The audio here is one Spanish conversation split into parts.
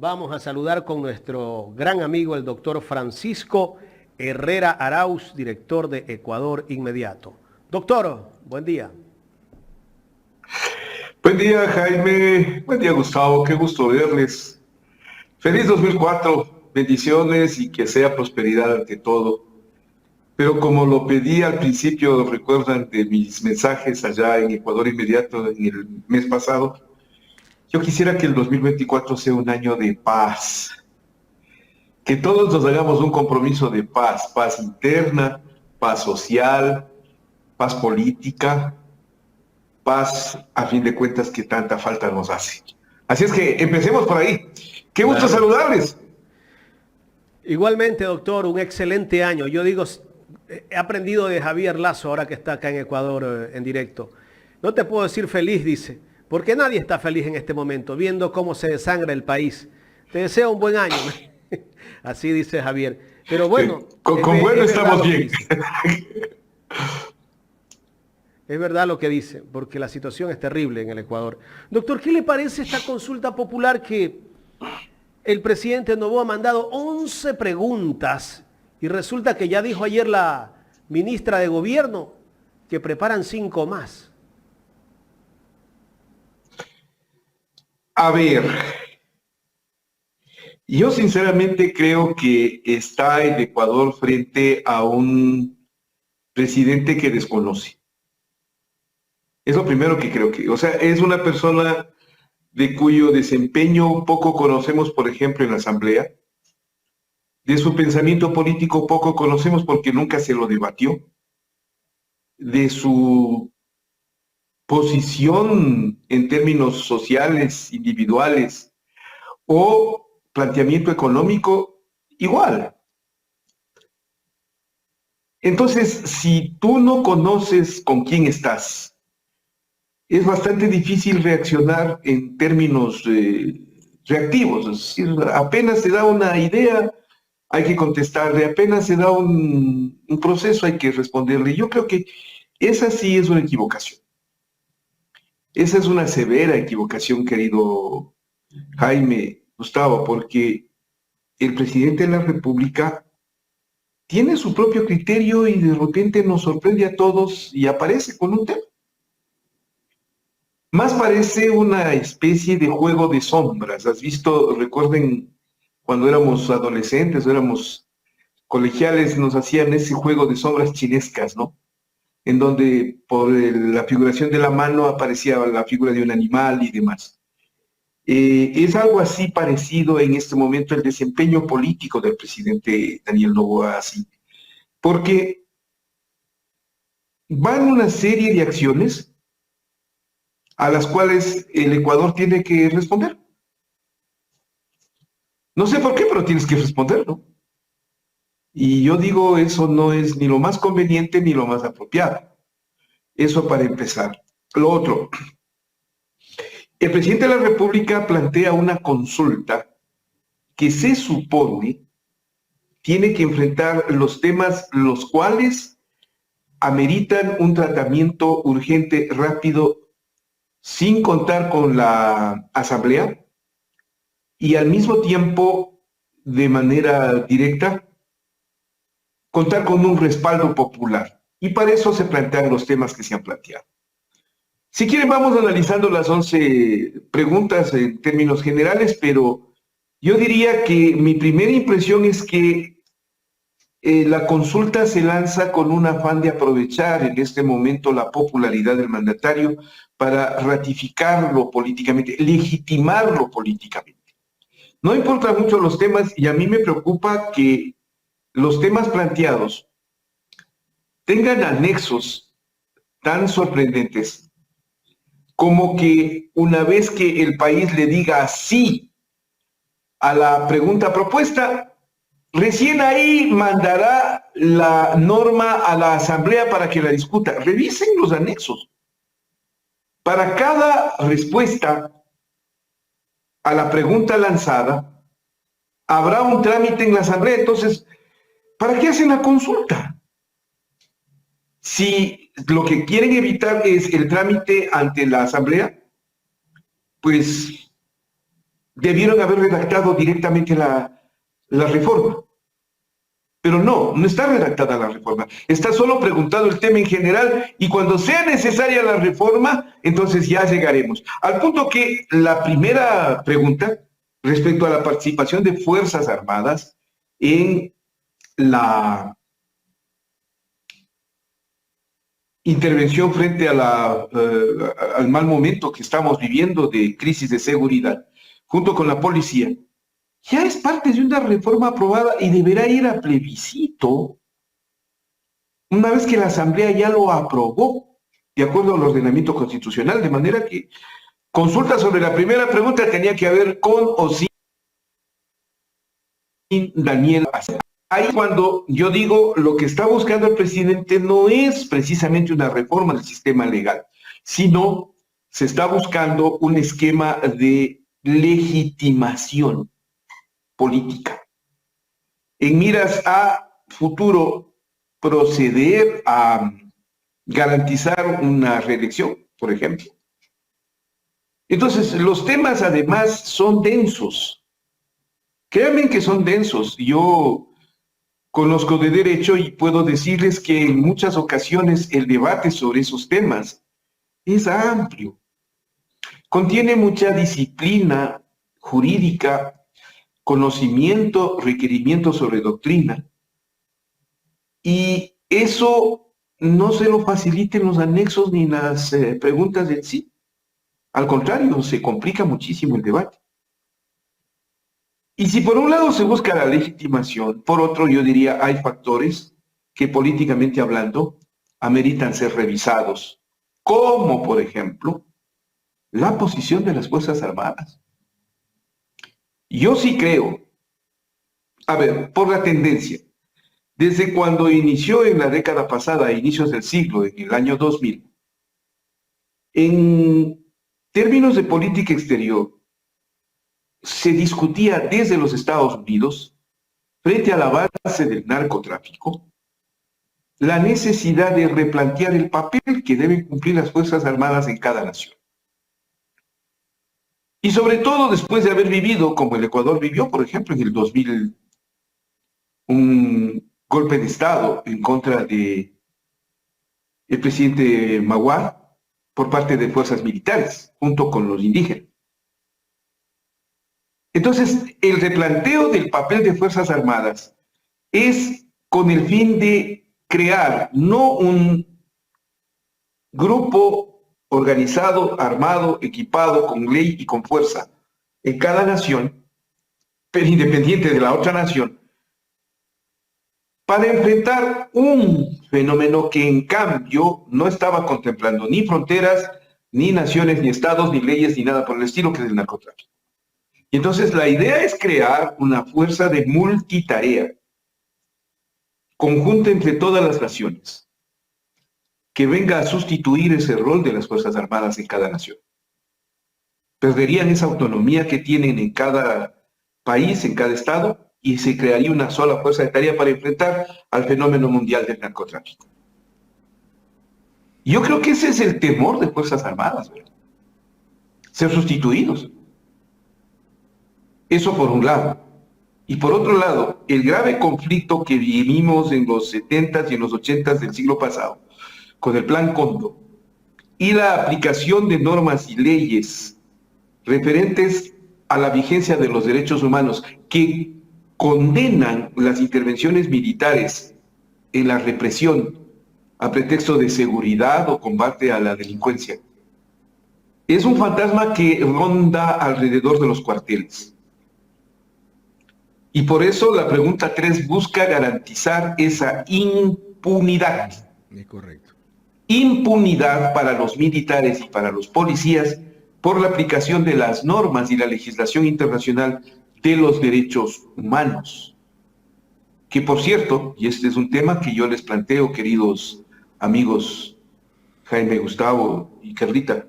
Vamos a saludar con nuestro gran amigo, el doctor Francisco Herrera Arauz, director de Ecuador Inmediato. Doctor, buen día. Buen día, Jaime. Buen día, Gustavo. Qué gusto verles. Feliz 2004. Bendiciones y que sea prosperidad ante todo. Pero como lo pedí al principio, recuerdan de mis mensajes allá en Ecuador Inmediato en el mes pasado, yo quisiera que el 2024 sea un año de paz. Que todos nos hagamos un compromiso de paz, paz interna, paz social, paz política, paz a fin de cuentas que tanta falta nos hace. Así es que empecemos por ahí. Qué gusto Claro. saludarles. Igualmente, doctor, un excelente año. Yo digo, he aprendido de Javier Lazo, ahora que está acá en Ecuador en directo. No te puedo decir feliz, dice, porque nadie está feliz en este momento, viendo cómo se desangra el país. Te deseo un buen año. Así dice Javier. Pero bueno, Con bueno es verdad estamos lo que bien. dice. Es verdad lo que dice, porque la situación es terrible en el Ecuador. Doctor, ¿qué le parece esta consulta popular que el presidente Noboa ha mandado 11 preguntas y resulta que ya dijo ayer la ministra de Gobierno que preparan 5 más? A ver, yo sinceramente creo que está el Ecuador frente a un presidente que desconoce. Es lo primero que creo que, o sea, es una persona de cuyo desempeño poco conocemos, por ejemplo, en la Asamblea, de su pensamiento político poco conocemos porque nunca se lo debatió, de su posición en términos sociales, individuales o planteamiento económico, igual. Entonces, si tú no conoces con quién estás, es bastante difícil reaccionar en términos reactivos. Es decir, apenas se da una idea, hay que contestarle, apenas se da un proceso, hay que responderle. Yo creo que esa sí es una equivocación. Esa es una severa equivocación, querido Jaime, Gustavo, porque el presidente de la República tiene su propio criterio y de repente nos sorprende a todos y aparece con un tema. Más parece una especie de juego de sombras. ¿Has visto? Recuerden cuando éramos adolescentes o éramos colegiales, nos hacían ese juego de sombras chinescas, ¿no? En donde por la figuración de la mano aparecía la figura de un animal y demás. Es algo así parecido en este momento el desempeño político del presidente Daniel Noboa, así, porque van una serie de acciones a las cuales el Ecuador tiene que responder. No sé por qué, pero tienes que responder, ¿no? Y yo digo, eso no es ni lo más conveniente ni lo más apropiado. Eso para empezar. Lo otro, el presidente de la República plantea una consulta que se supone tiene que enfrentar los temas los cuales ameritan un tratamiento urgente, rápido, sin contar con la Asamblea y al mismo tiempo, de manera directa, contar con un respaldo popular. Y para eso se plantean los temas que se han planteado. Si quieren, vamos analizando las 11 preguntas en términos generales, pero yo diría que mi primera impresión es que la consulta se lanza con un afán de aprovechar en este momento la popularidad del mandatario para ratificarlo políticamente, legitimarlo políticamente. No importan mucho los temas y a mí me preocupa que los temas planteados tengan anexos tan sorprendentes como que una vez que el país le diga sí a la pregunta propuesta, recién ahí mandará la norma a la Asamblea para que la discuta. Revisen los anexos. Para cada respuesta a la pregunta lanzada, habrá un trámite en la Asamblea. Entonces, ¿para qué hacen la consulta? Si lo que quieren evitar es el trámite ante la Asamblea, pues debieron haber redactado directamente la reforma. Pero no está redactada la reforma. Está solo preguntado el tema en general y cuando sea necesaria la reforma, entonces ya llegaremos. Al punto que la primera pregunta respecto a la participación de Fuerzas Armadas en la intervención frente a al mal momento que estamos viviendo de crisis de seguridad, junto con la policía, ya es parte de una reforma aprobada y deberá ir a plebiscito una vez que la Asamblea ya lo aprobó, de acuerdo al ordenamiento constitucional, de manera que consulta sobre la primera pregunta tenía que haber con o sin Daniel. Ahí cuando yo digo lo que está buscando el presidente no es precisamente una reforma del sistema legal, sino se está buscando un esquema de legitimación política. En miras a futuro proceder a garantizar una reelección, por ejemplo. Entonces, los temas además son densos. Créanme que son densos. Yo conozco de derecho y puedo decirles que en muchas ocasiones el debate sobre esos temas es amplio. Contiene mucha disciplina jurídica, conocimiento, requerimiento sobre doctrina. Y eso no se lo faciliten los anexos ni las preguntas en sí. Al contrario, se complica muchísimo el debate. Y si por un lado se busca la legitimación, por otro yo diría hay factores que políticamente hablando ameritan ser revisados, como por ejemplo la posición de las Fuerzas Armadas. Yo sí creo, a ver, por la tendencia, desde cuando inició en la década pasada, a inicios del siglo, en el año 2000, en términos de política exterior, se discutía desde los Estados Unidos, frente al avance del narcotráfico, la necesidad de replantear el papel que deben cumplir las Fuerzas Armadas en cada nación. Y sobre todo después de haber vivido, como el Ecuador vivió, por ejemplo, en el 2000, un golpe de Estado en contra del presidente Maguad por parte de fuerzas militares, junto con los indígenas. Entonces, el replanteo del papel de Fuerzas Armadas es con el fin de crear no un grupo organizado, armado, equipado, con ley y con fuerza en cada nación, pero independiente de la otra nación, para enfrentar un fenómeno que en cambio no estaba contemplando ni fronteras, ni naciones, ni estados, ni leyes, ni nada por el estilo, que es el narcotráfico. Y entonces la idea es crear una fuerza de multitarea, conjunta entre todas las naciones, que venga a sustituir ese rol de las Fuerzas Armadas en cada nación. Perderían esa autonomía que tienen en cada país, en cada estado, y se crearía una sola fuerza de tarea para enfrentar al fenómeno mundial del narcotráfico. Yo creo que ese es el temor de Fuerzas Armadas, ¿verdad? Ser sustituidos. Eso por un lado. Y por otro lado, el grave conflicto que vivimos en los 70s y en los 80s del siglo pasado, con el Plan Cóndor, y la aplicación de normas y leyes referentes a la vigencia de los derechos humanos que condenan las intervenciones militares en la represión a pretexto de seguridad o combate a la delincuencia. Es un fantasma que ronda alrededor de los cuarteles. Y por eso la pregunta 3 busca garantizar esa impunidad. Es correcto. Impunidad para los militares y para los policías por la aplicación de las normas y la legislación internacional de los derechos humanos. Que por cierto, y este es un tema que yo les planteo, queridos amigos Jaime, Gustavo y Carlita,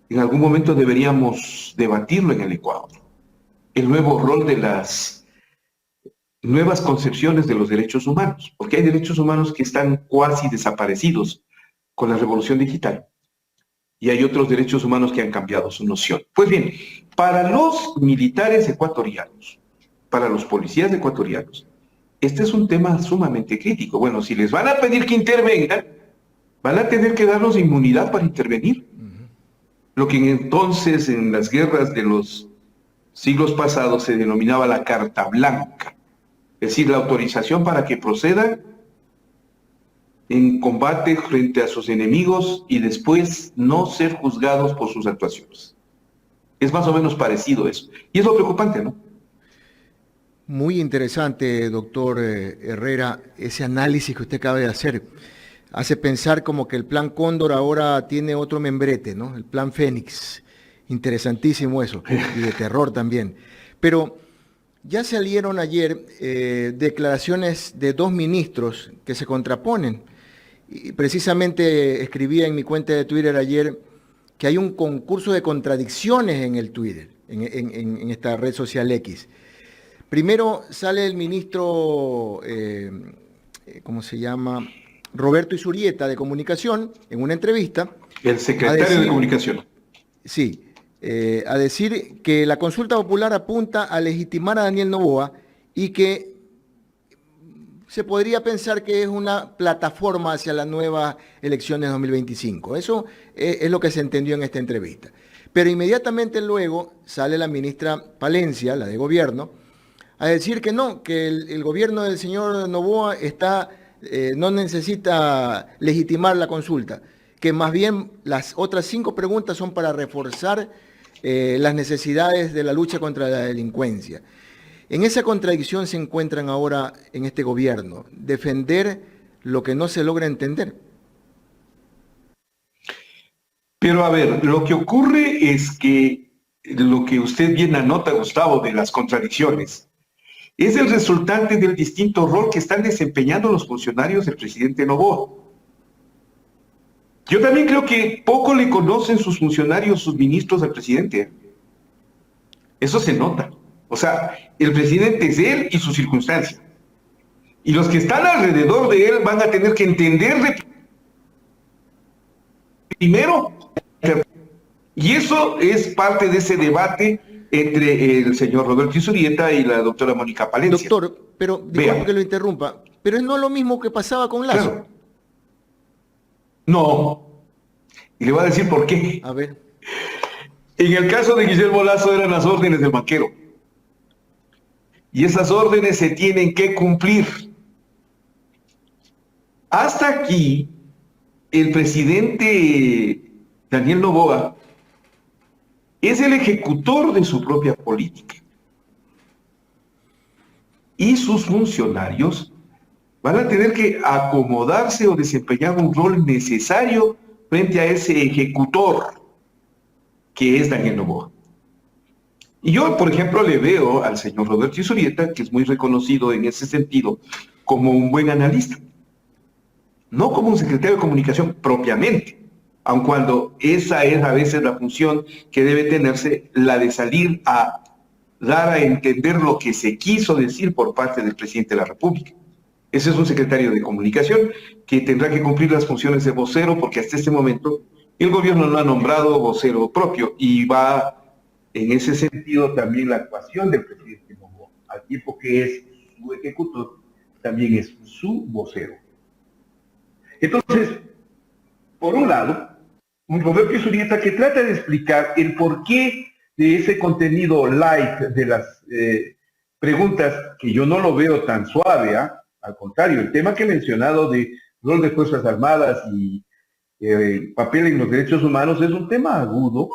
en algún momento deberíamos debatirlo en el Ecuador. El nuevo rol de las nuevas concepciones de los derechos humanos, porque hay derechos humanos que están cuasi desaparecidos con la revolución digital. y hay otros derechos humanos que han cambiado su noción. Pues bien, para los militares ecuatorianos, para los policías ecuatorianos, este es un tema sumamente crítico. Bueno, si les van a pedir que intervengan, van a tener que darnos inmunidad para intervenir. Lo que entonces en las guerras de los siglos pasados se denominaba la carta blanca, es decir, la autorización para que procedan en combate frente a sus enemigos y después no ser juzgados por sus actuaciones. Es más o menos parecido eso. Y es lo preocupante, ¿no? Muy interesante, doctor Herrera, ese análisis que usted acaba de hacer. Hace pensar como que el Plan Cóndor ahora tiene otro membrete, ¿no? El Plan Fénix. Interesantísimo eso, y de terror también. Pero ya salieron ayer declaraciones de dos ministros que se contraponen. Y precisamente escribía en mi cuenta de Twitter ayer que hay un concurso de contradicciones en el Twitter, en esta red social X. Primero sale el ministro, ¿cómo se llama? Roberto Isurieta, de Comunicación, en una entrevista. El secretario de Comunicación. Sí, a decir que la consulta popular apunta a legitimar a Daniel Noboa y que se podría pensar que es una plataforma hacia las nuevas elecciones 2025. Eso es lo que se entendió en esta entrevista. Pero inmediatamente luego sale la ministra Palencia, la de Gobierno, a decir que no, que el gobierno del señor Noboa no necesita legitimar la consulta, que más bien las otras 5 preguntas son para reforzar las necesidades de la lucha contra la delincuencia. En esa contradicción se encuentran ahora en este gobierno, defender lo que no se logra entender. Pero a ver, lo que ocurre es que lo que usted bien anota, Gustavo, de las contradicciones, es el resultante del distinto rol que están desempeñando los funcionarios del presidente Noboa. Yo también creo que poco le conocen sus funcionarios, sus ministros al presidente. Eso se nota. O sea, el presidente es él y su circunstancia. Y los que están alrededor de él van a tener que entender primero. Y eso es parte de ese debate entre el señor Roberto Isurieta y la doctora Mónica Palencia. Doctor, pero disculpe que lo interrumpa, pero es no lo mismo que pasaba con Lazo. Claro. No. Y le voy a decir por qué. A ver. En el caso de Guillermo Lazo eran las órdenes del banquero. Y esas órdenes se tienen que cumplir. Hasta aquí, el presidente Daniel Noboa es el ejecutor de su propia política. Y sus funcionarios van a tener que acomodarse o desempeñar un rol necesario frente a ese ejecutor que es Daniel Noboa. Y yo, por ejemplo, le veo al señor Roberto Isurieta, que es muy reconocido en ese sentido, como un buen analista. No como un secretario de comunicación propiamente, aun cuando esa es a veces la función que debe tenerse, la de salir a dar a entender lo que se quiso decir por parte del presidente de la República. Ese es un secretario de comunicación que tendrá que cumplir las funciones de vocero, porque hasta este momento el gobierno no ha nombrado vocero propio y va en ese sentido también la actuación del presidente Noboa, al tiempo que es su ejecutor, también es su vocero. Entonces, por un lado, un Roberto Isurieta que trata de explicar el porqué de ese contenido light de las preguntas, que yo no lo veo tan suave, al contrario, el tema que he mencionado de rol de Fuerzas Armadas y papel en los derechos humanos es un tema agudo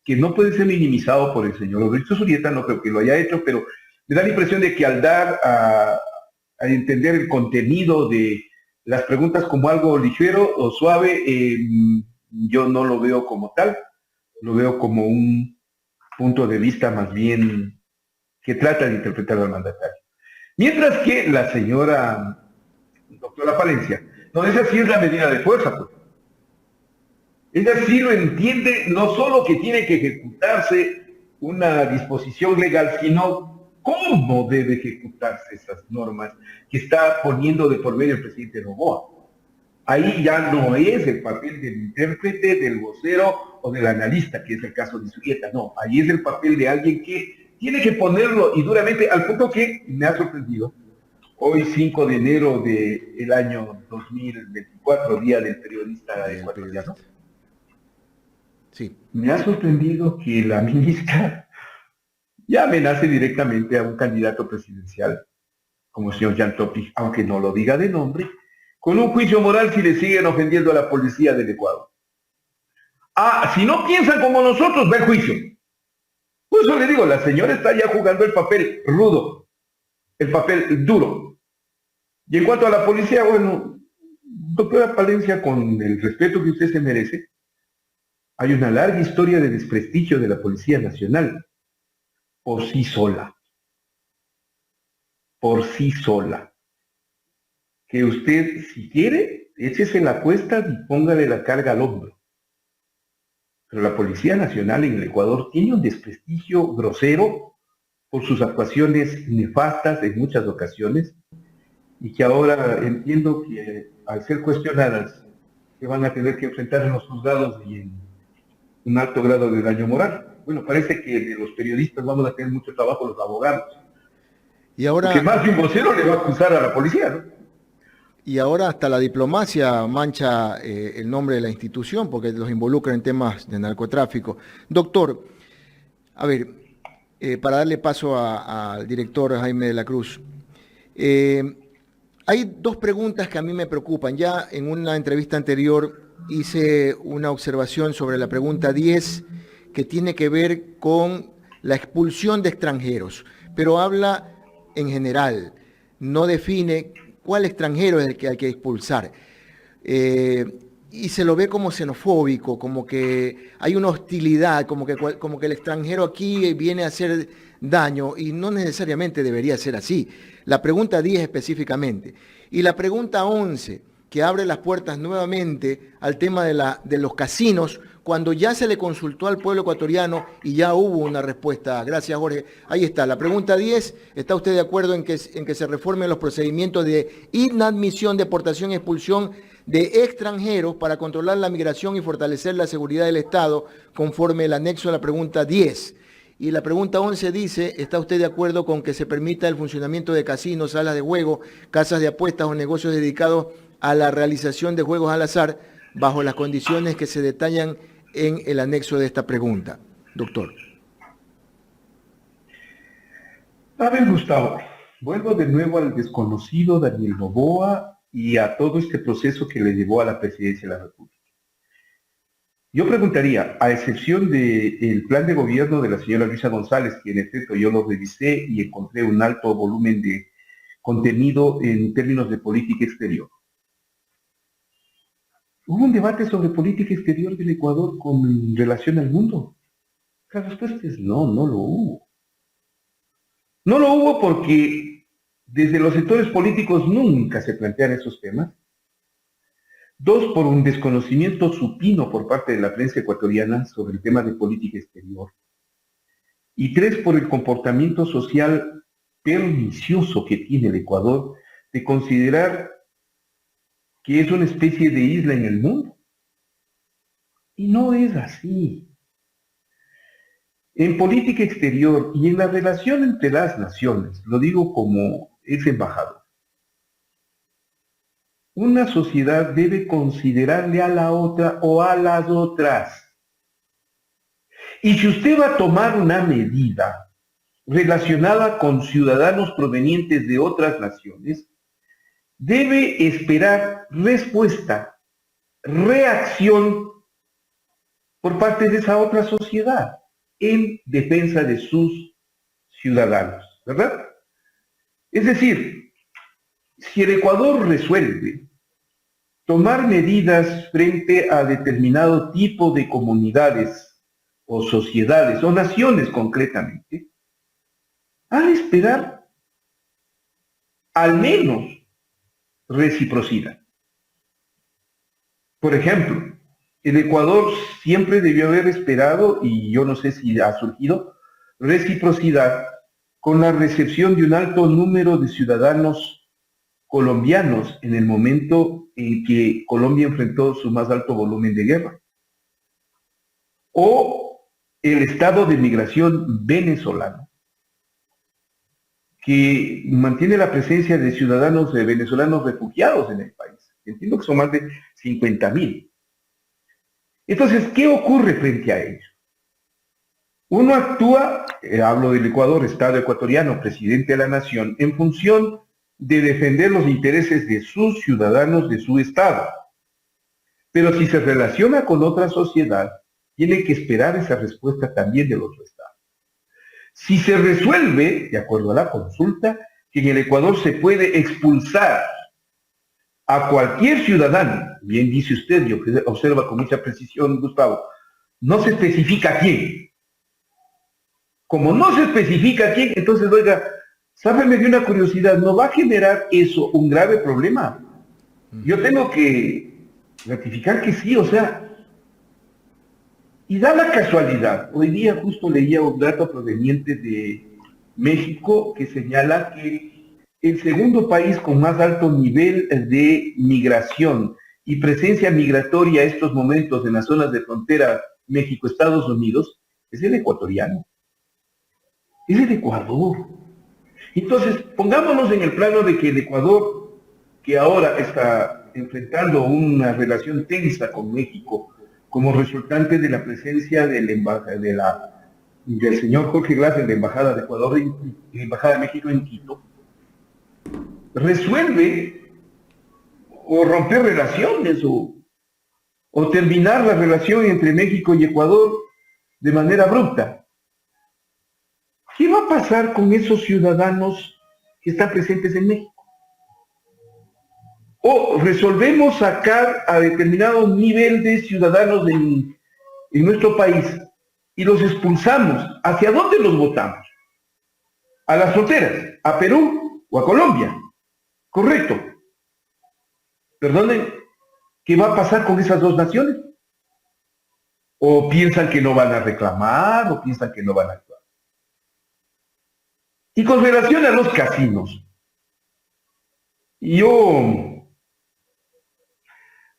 que no puede ser minimizado por el señor Roberto Isurieta, no creo que lo haya hecho, pero me da la impresión de que al dar a entender el contenido de las preguntas como algo ligero o suave, yo no lo veo como tal, lo veo como un punto de vista más bien que trata de interpretar al mandatario. Mientras que la señora doctora Palencia, no, esa sí es la medida de fuerza, pues. Ella sí lo entiende, no solo que tiene que ejecutarse una disposición legal, sino cómo debe ejecutarse esas normas que está poniendo de por medio el presidente Noboa. Ahí ya no es el papel del intérprete, del vocero o del analista, que es el caso de Subieta, no, ahí es el papel de alguien que tiene que ponerlo y duramente, al punto que me ha sorprendido, hoy 5 de enero del año 2024, Día del Periodista Ecuatoriano, Sí. me ha sorprendido que la ministra ya amenace directamente a un candidato presidencial, como el señor Jan Topic, aunque no lo diga de nombre, con un juicio moral si le siguen ofendiendo a la policía del Ecuador. Ah, si no piensan como nosotros, va el juicio. Por eso le digo, la señora está ya jugando el papel rudo, el papel duro. Y en cuanto a la policía, bueno, doctora Palencia, con el respeto que usted se merece, hay una larga historia de desprestigio de la Policía Nacional, por sí sola. Por sí sola. Que usted, si quiere, échese la cuesta y póngale la carga al hombro. Pero la Policía Nacional en el Ecuador tiene un desprestigio grosero por sus actuaciones nefastas en muchas ocasiones y que ahora entiendo que al ser cuestionadas se van a tener que enfrentar en los juzgados y en un alto grado de daño moral. Bueno, parece que de los periodistas vamos a tener mucho trabajo los abogados. Y ahora, Porque más de un vocero le va a acusar a la policía, ¿no? y ahora hasta la diplomacia mancha el nombre de la institución porque los involucra en temas de narcotráfico. Doctor, a ver, para darle paso al director Jaime de la Cruz, hay dos preguntas que a mí me preocupan. Ya en una entrevista anterior hice una observación sobre la pregunta 10 que tiene que ver con la expulsión de extranjeros, pero habla en general, no define cuál extranjero es el que hay que expulsar. Y se lo ve como xenofóbico, como que hay una hostilidad, como que el extranjero aquí viene a hacer daño y no necesariamente debería ser así. La pregunta 10 específicamente. Y la pregunta 11, que abre las puertas nuevamente al tema de los casinos, cuando ya se le consultó al pueblo ecuatoriano y ya hubo una respuesta. Gracias, Jorge. Ahí está. La pregunta 10, ¿está usted de acuerdo en que se reformen los procedimientos de inadmisión, deportación y expulsión de extranjeros para controlar la migración y fortalecer la seguridad del Estado, conforme el anexo a la pregunta 10? Y la pregunta 11 dice, ¿está usted de acuerdo con que se permita el funcionamiento de casinos, salas de juego, casas de apuestas o negocios dedicados a la realización de juegos al azar bajo las condiciones que se detallan en el anexo de esta pregunta? Doctor. A ver, Gustavo, vuelvo de nuevo al desconocido Daniel Noboa y a todo este proceso que le llevó a la presidencia de la República. Yo preguntaría, a excepción del plan de gobierno de la señora Luisa González, que en efecto yo lo revisé y encontré un alto volumen de contenido en términos de política exterior. ¿Hubo un debate sobre política exterior del Ecuador con relación al mundo? La respuesta es no, no lo hubo. No lo hubo porque desde los sectores políticos nunca se plantean esos temas. Dos, por un desconocimiento supino por parte de la prensa ecuatoriana sobre el tema de política exterior. Y tres, por el comportamiento social pernicioso que tiene el Ecuador de considerar que es una especie de isla en el mundo. Y no es así. En política exterior y en la relación entre las naciones, lo digo como ex embajador, una sociedad debe considerarle a la otra o a las otras. Y si usted va a tomar una medida relacionada con ciudadanos provenientes de otras naciones, debe esperar respuesta, reacción por parte de esa otra sociedad en defensa de sus ciudadanos, ¿verdad? Es decir, si el Ecuador resuelve tomar medidas frente a determinado tipo de comunidades o sociedades o naciones concretamente, ha de esperar al menos reciprocidad. Por ejemplo, el Ecuador siempre debió haber esperado, y yo no sé si ha surgido, reciprocidad con la recepción de un alto número de ciudadanos colombianos en el momento en que Colombia enfrentó su más alto volumen de guerra. O el estado de migración venezolano, que mantiene la presencia de ciudadanos venezolanos refugiados en el país. Entiendo que son más de 50,000. Entonces, ¿qué ocurre frente a ello? Uno actúa, hablo del Ecuador, Estado ecuatoriano, presidente de la nación, en función de defender los intereses de sus ciudadanos, de su Estado. Pero si se relaciona con otra sociedad, tiene que esperar esa respuesta también del otro Estado. Si se resuelve, de acuerdo a la consulta, que en el Ecuador se puede expulsar a cualquier ciudadano, bien dice usted, y observa con mucha precisión, Gustavo, no se especifica quién. Como no se especifica quién, entonces, oiga, ¿sabe? Me dio una curiosidad, ¿no va a generar eso un grave problema? Yo tengo que ratificar que sí, o sea, y da la casualidad, hoy día justo leía un dato proveniente de México que señala que el segundo país con más alto nivel de migración y presencia migratoria a estos momentos en las zonas de frontera México-Estados Unidos es el ecuatoriano, es el Ecuador. Entonces, pongámonos en el plano de que el Ecuador, que ahora está enfrentando una relación tensa con México, como resultante de la presencia del señor Jorge Glass en la Embajada de Ecuador, en la Embajada de México en Quito, resuelve o romper relaciones o terminar la relación entre México y Ecuador de manera abrupta. ¿Qué va a pasar con esos ciudadanos que están presentes en México? O resolvemos sacar a determinado nivel de ciudadanos en nuestro país y los expulsamos. ¿Hacia dónde los votamos? A las fronteras, a Perú o a Colombia. Correcto. Perdonen, ¿qué va a pasar con esas dos naciones? ¿O piensan que no van a reclamar o piensan que no van a actuar? Y con relación a los casinos,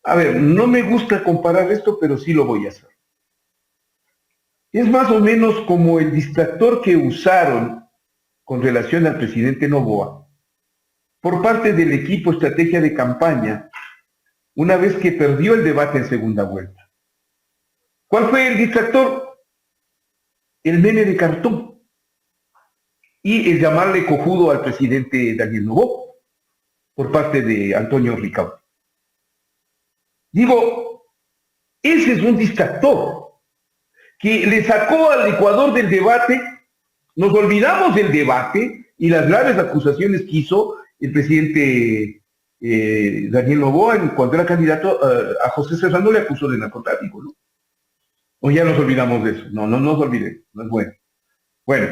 no me gusta comparar esto, pero sí lo voy a hacer. Es más o menos como el distractor que usaron con relación al presidente Noboa por parte del equipo estrategia de campaña una vez que perdió el debate en segunda vuelta. ¿Cuál fue el distractor? El meme de cartón y el llamarle cojudo al presidente Daniel Noboa por parte de Antonio Ricaurte. Digo, ese es un distractor que le sacó al Ecuador del debate. Nos olvidamos del debate y las graves acusaciones que hizo el presidente Daniel Noboa cuando era candidato a José Serrano, le acusó de narcotráfico, ¿no? O ya nos olvidamos de eso. No nos olvidemos, no es bueno. Bueno,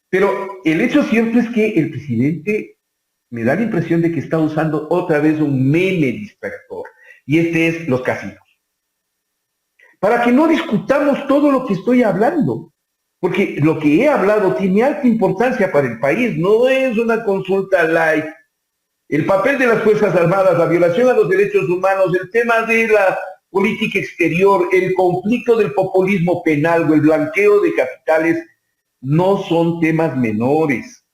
pero el hecho cierto es que el presidente me da la impresión de que está usando otra vez un meme distractor, y este es los casinos. Para que no discutamos todo lo que estoy hablando, porque lo que he hablado tiene alta importancia para el país, no es una consulta light. El papel de las Fuerzas Armadas, la violación a los derechos humanos, el tema de la política exterior, el conflicto del populismo penal o el blanqueo de capitales, no son temas menores.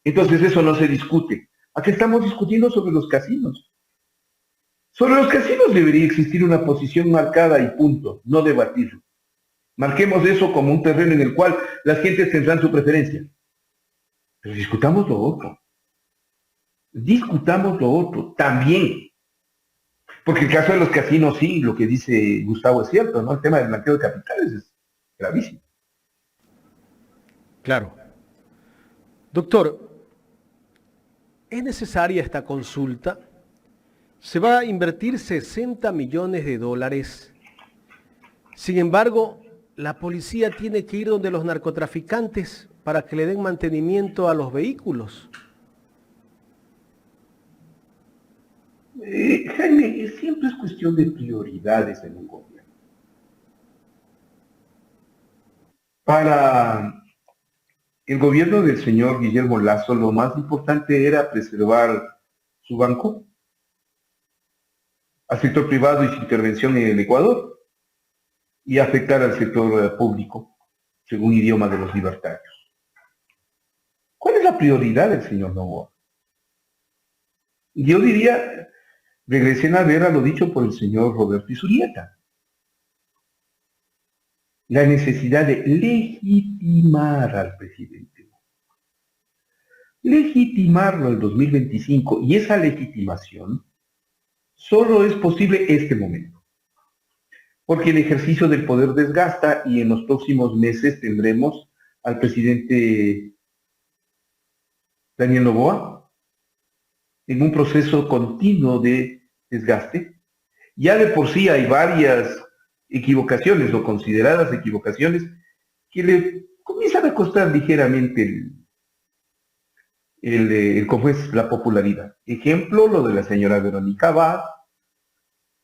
Entonces eso no se discute. Aquí estamos discutiendo sobre los casinos. Sobre los casinos debería existir una posición marcada y punto, no debatirlo. Marquemos eso como un terreno en el cual las gentes tendrán su preferencia. Pero discutamos lo otro. Discutamos lo otro también. Porque el caso de los casinos, sí, lo que dice Gustavo es cierto, ¿no? El tema del blanqueo de capitales es gravísimo. Claro. Doctor, ¿es necesaria esta consulta? Se va a invertir 60 millones de dólares. Sin embargo, la policía tiene que ir donde los narcotraficantes para que le den mantenimiento a los vehículos. Jaime, siempre es cuestión de prioridades en un gobierno. Para el gobierno del señor Guillermo Lasso, lo más importante era preservar su banco al sector privado y su intervención en el Ecuador y afectar al sector público, según idioma de los libertarios. ¿Cuál es la prioridad del señor Noboa? Yo diría, regresen a ver a lo dicho por el señor Roberto Isurieta. La necesidad de legitimar al presidente. Legitimarlo en 2025, y esa legitimación solo es posible este momento, porque el ejercicio del poder desgasta y en los próximos meses tendremos al presidente Daniel Noboa en un proceso continuo de desgaste. Ya de por sí hay varias equivocaciones o consideradas equivocaciones que le comienzan a costar ligeramente cómo es la popularidad. Ejemplo, lo de la señora Verónica Abad.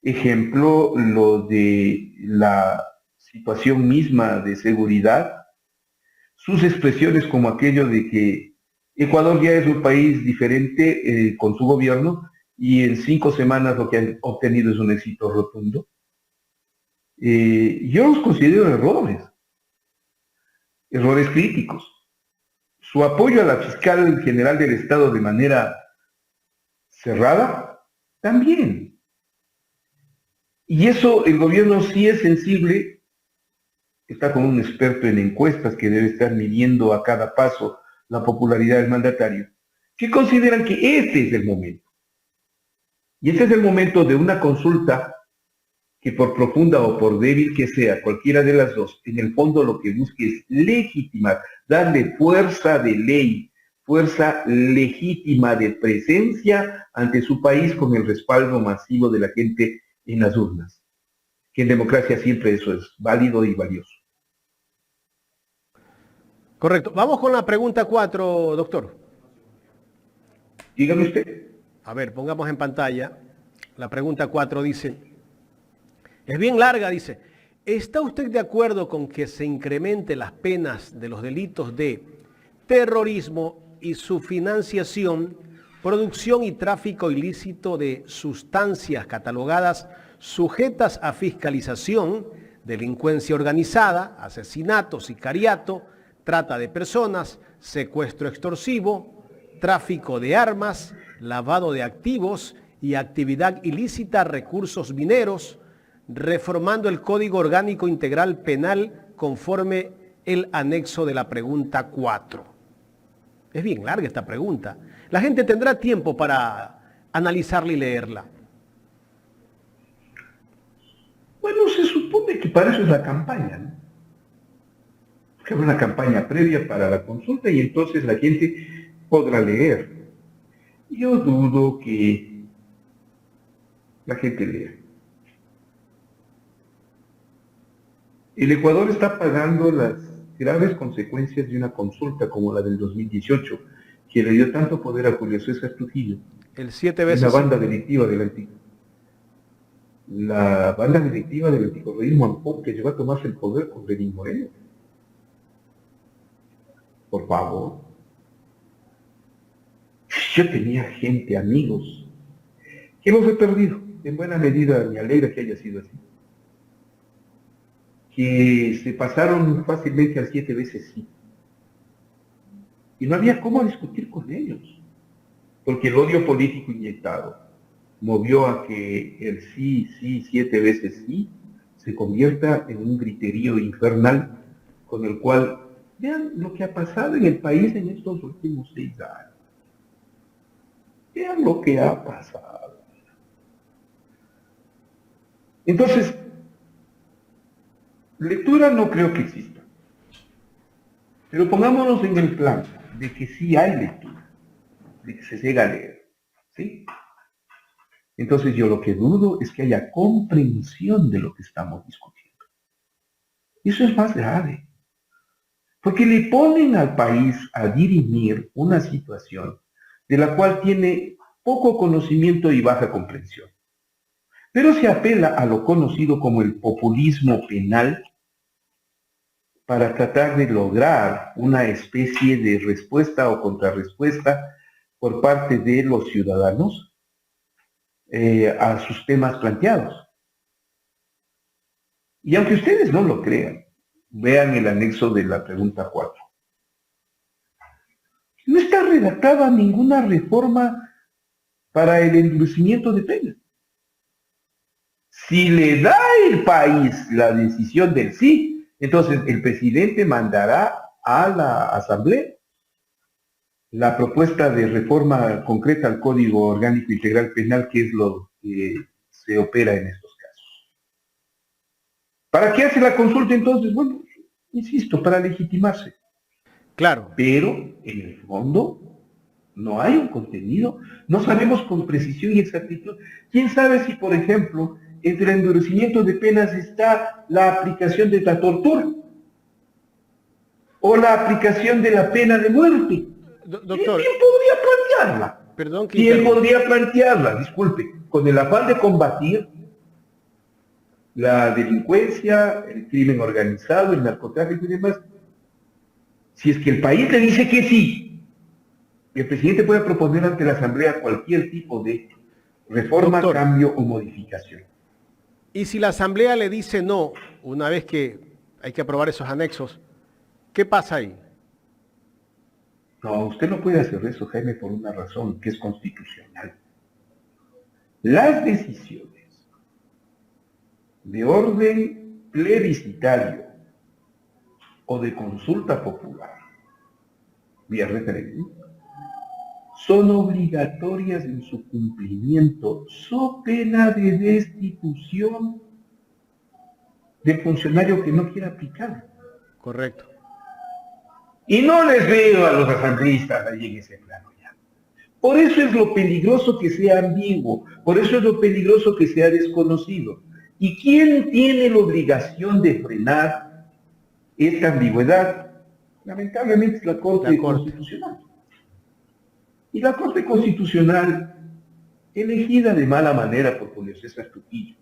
Ejemplo, lo de la situación misma de seguridad. Sus expresiones como aquello de que Ecuador ya es un país diferente con su gobierno y en 5 semanas lo que han obtenido es un éxito rotundo. Yo los considero errores críticos. Su apoyo a la fiscal general del Estado de manera cerrada, también. Y eso el gobierno sí es sensible, está con un experto en encuestas que debe estar midiendo a cada paso la popularidad del mandatario, que consideran que este es el momento. Y este es el momento de una consulta que por profunda o por débil que sea, cualquiera de las dos, en el fondo lo que busque es legitimar, darle fuerza de ley, fuerza legítima de presencia ante su país con el respaldo masivo de la gente en las urnas. Que en democracia siempre eso es válido y valioso. Correcto. Vamos con la pregunta 4, doctor. Dígame usted. A ver, pongamos en pantalla. La pregunta 4 dice, es bien larga, dice, ¿está usted de acuerdo con que se incrementen las penas de los delitos de terrorismo y su financiación, producción y tráfico ilícito de sustancias catalogadas sujetas a fiscalización, delincuencia organizada, asesinato, sicariato, trata de personas, secuestro extorsivo, tráfico de armas, lavado de activos y actividad ilícita, recursos mineros, reformando el Código Orgánico Integral Penal conforme el anexo de la pregunta 4? Es bien larga esta pregunta. La gente tendrá tiempo para analizarla y leerla. Bueno, se supone que para eso es la campaña, ¿no? Que habrá una campaña previa para la consulta y entonces la gente podrá leer. Yo dudo que la gente lea. El Ecuador está pagando las graves consecuencias de una consulta como la del 2018, que le dio tanto poder a Julio César Trujillo, El 7 veces. la banda delictiva del anticorreísmo Ampón, que llegó a tomarse el poder con Lenín Moreno. Por favor. Yo tenía gente, amigos, que los he perdido. En buena medida me alegra que haya sido así. Que se pasaron fácilmente al 7 veces sí. Y no había cómo discutir con ellos. Porque el odio político inyectado movió a que el sí, 7 veces sí, se convierta en un griterío infernal con el cual, vean lo que ha pasado en el país en estos últimos 6 años. Vean lo que ha pasado. Entonces, lectura no creo que exista. Pero pongámonos en el plan de que sí hay lectura, de que se llega a leer. ¿Sí? Entonces yo lo que dudo es que haya comprensión de lo que estamos discutiendo. Eso es más grave. Porque le ponen al país a dirimir una situación de la cual tiene poco conocimiento y baja comprensión. Pero se apela a lo conocido como el populismo penal para tratar de lograr una especie de respuesta o contrarrespuesta por parte de los ciudadanos a sus temas planteados. Y aunque ustedes no lo crean, vean el anexo de la pregunta 4. No está redactada ninguna reforma para el endurecimiento de penas. Si le da el país la decisión del sí, entonces el presidente mandará a la Asamblea la propuesta de reforma concreta al Código Orgánico Integral Penal, que es lo que se opera en estos casos. ¿Para qué hace la consulta entonces? Bueno, insisto, para legitimarse. Claro. Pero en el fondo no hay un contenido, no sabemos con precisión y exactitud. ¿Quién sabe si, por ejemplo, entre el endurecimiento de penas está la aplicación de la tortura o la aplicación de la pena de muerte? Doctor, ¿Quién podría plantearla? perdón que ¿Quién interrumpa. podría plantearla? Disculpe, con el afán de combatir la delincuencia, el crimen organizado, el narcotráfico y demás. Si es que el país le dice que sí, el presidente puede proponer ante la Asamblea cualquier tipo de reforma, Doctor, cambio o modificación. y si la Asamblea le dice no, una vez que hay que aprobar esos anexos, ¿qué pasa ahí? No, usted no puede hacer eso, Jaime, por una razón que es constitucional. Las decisiones de orden plebiscitario o de consulta popular vía referéndum son obligatorias en su cumplimiento, so pena de destitución del funcionario que no quiera aplicarlo. Correcto. Y no les veo a los asambleístas ahí en ese plano ya. Por eso es lo peligroso que sea ambiguo, por eso es lo peligroso que sea desconocido. ¿Y quién tiene la obligación de frenar esta ambigüedad? Lamentablemente es la Corte Constitucional. Y la Corte Constitucional, elegida de mala manera por Julio César Trujillo,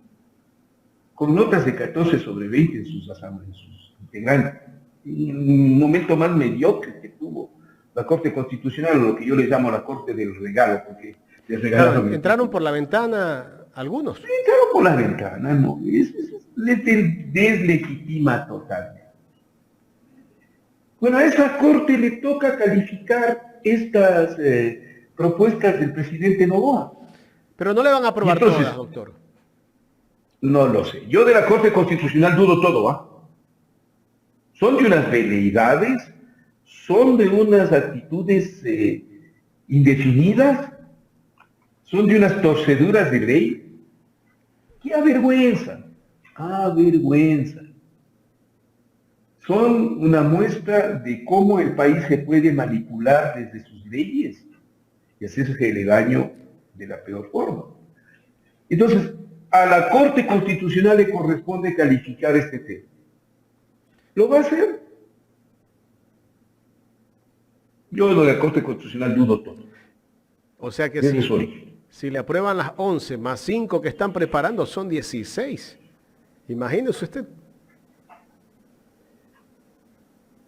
con notas de 14/20 en sus asambleas, sus integrantes, en un momento más mediocre que tuvo la Corte Constitucional, lo que yo le llamo la Corte del regalo, porque les regalaron... Claro, entraron por la ventana algunos. Entraron por la ventana, no, deslegitima totalmente. Bueno, a esa Corte le toca calificar estas propuestas del presidente Noboa. Pero no le van a aprobar entonces, todas, doctor. No lo sé. Yo de la Corte Constitucional dudo todo, ¿ah? Son de unas veleidades, son de unas actitudes indefinidas, son de unas torceduras de ley que avergüenzan, avergüenzan. Son una muestra de cómo el país se puede manipular desde sus leyes y hacerse el daño de la peor forma. Entonces, a la Corte Constitucional le corresponde calificar este tema. ¿Lo va a hacer? Yo de la Corte Constitucional dudo todo. O sea que Desde su origen. si le aprueban las 11 más 5 que están preparando, son 16. Imagínese usted.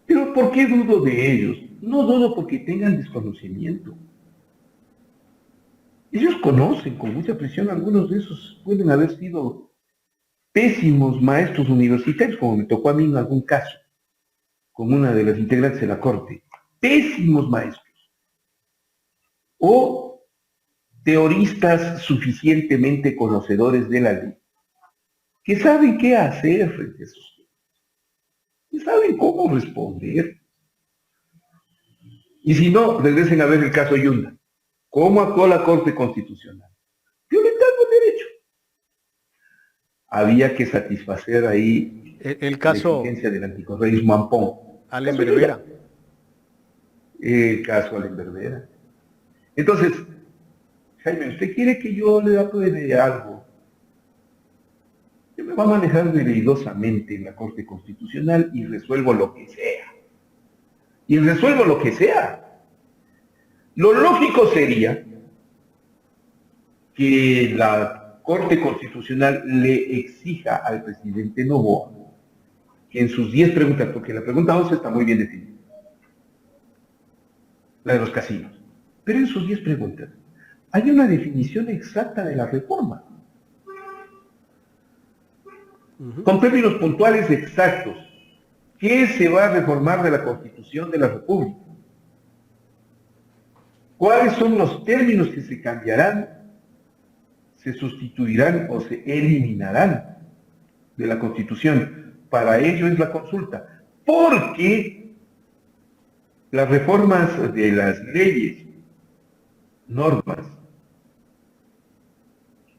Pero ¿por qué dudo de ellos? No dudo porque tengan desconocimiento. Ellos conocen con mucha presión, algunos de esos pueden haber sido pésimos maestros universitarios, como me tocó a mí en algún caso, con una de las integrantes de la Corte. Pésimos maestros. O teoristas suficientemente conocedores de la ley, que saben qué hacer frente a esos temas, que saben cómo responder. Y si no, regresen a ver el caso Yunda. ¿Cómo actuó la Corte Constitucional? Violentando el derecho. Había que satisfacer ahí El caso la exigencia del anticorreísmo Ampón. Allen Berbera. El caso Allen Berbera. Entonces, Jaime, ¿usted quiere que yo le apruebe algo? Yo me voy a manejar vereidosamente en la Corte Constitucional y resuelvo lo que sea. Y resuelvo lo que sea. Lo lógico sería que la Corte Constitucional le exija al presidente Noboa que en sus 10 preguntas, porque la pregunta 11 está muy bien definida, la de los casinos, pero en sus 10 preguntas hay una definición exacta de la reforma, con términos puntuales exactos. ¿Qué se va a reformar de la Constitución de la República? ¿Cuáles son los términos que se cambiarán, se sustituirán o se eliminarán de la Constitución? Para ello es la consulta. Porque las reformas de las leyes, normas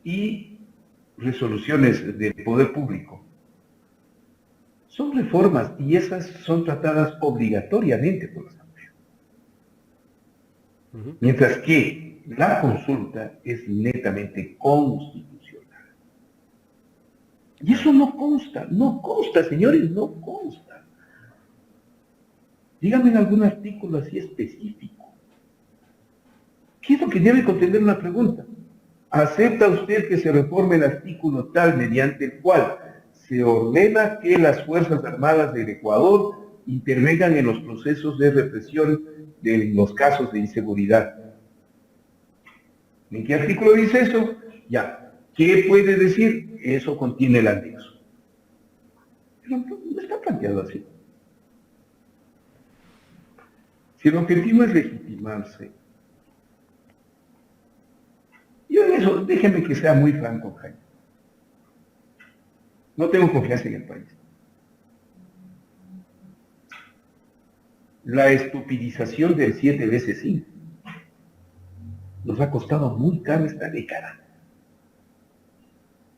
y resoluciones del poder público son reformas y esas son tratadas obligatoriamente por la Asamblea. Mientras que la consulta es netamente constitucional. Y eso no consta, señores, no consta. Dígame en algún artículo así específico. ¿Qué es lo que debe contener una pregunta? ¿Acepta usted que se reforme el artículo tal mediante el cual se ordena que las Fuerzas Armadas del Ecuador intervengan en los procesos de represión de los casos de inseguridad? ¿En qué artículo dice eso? Ya. ¿Qué puede decir? Eso contiene el anexo. Pero no está planteado así. Si el objetivo es legitimarse, yo en eso, déjeme que sea muy franco, Jaime. No tengo confianza en el país. La estupidización del 7 veces 5 nos ha costado muy caro esta década.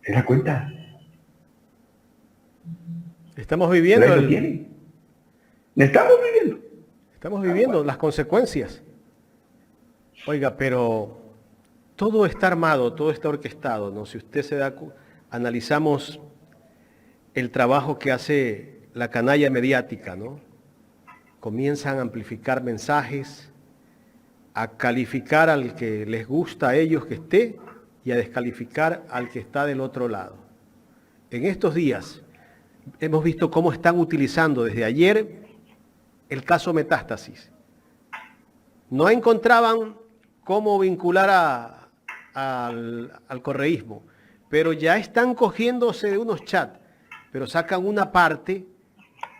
¿Se da cuenta? Estamos viviendo Estamos viviendo. Estamos viviendo las consecuencias. Oiga, pero todo está armado, todo está orquestado, ¿no? Si usted se da, analizamos el trabajo que hace la canalla mediática, ¿no? Comienzan a amplificar mensajes, a calificar al que les gusta a ellos que esté y a descalificar al que está del otro lado. En estos días hemos visto cómo están utilizando desde ayer el caso Metástasis. No encontraban cómo vincular al correísmo, pero ya están cogiéndose de unos chats, pero sacan una parte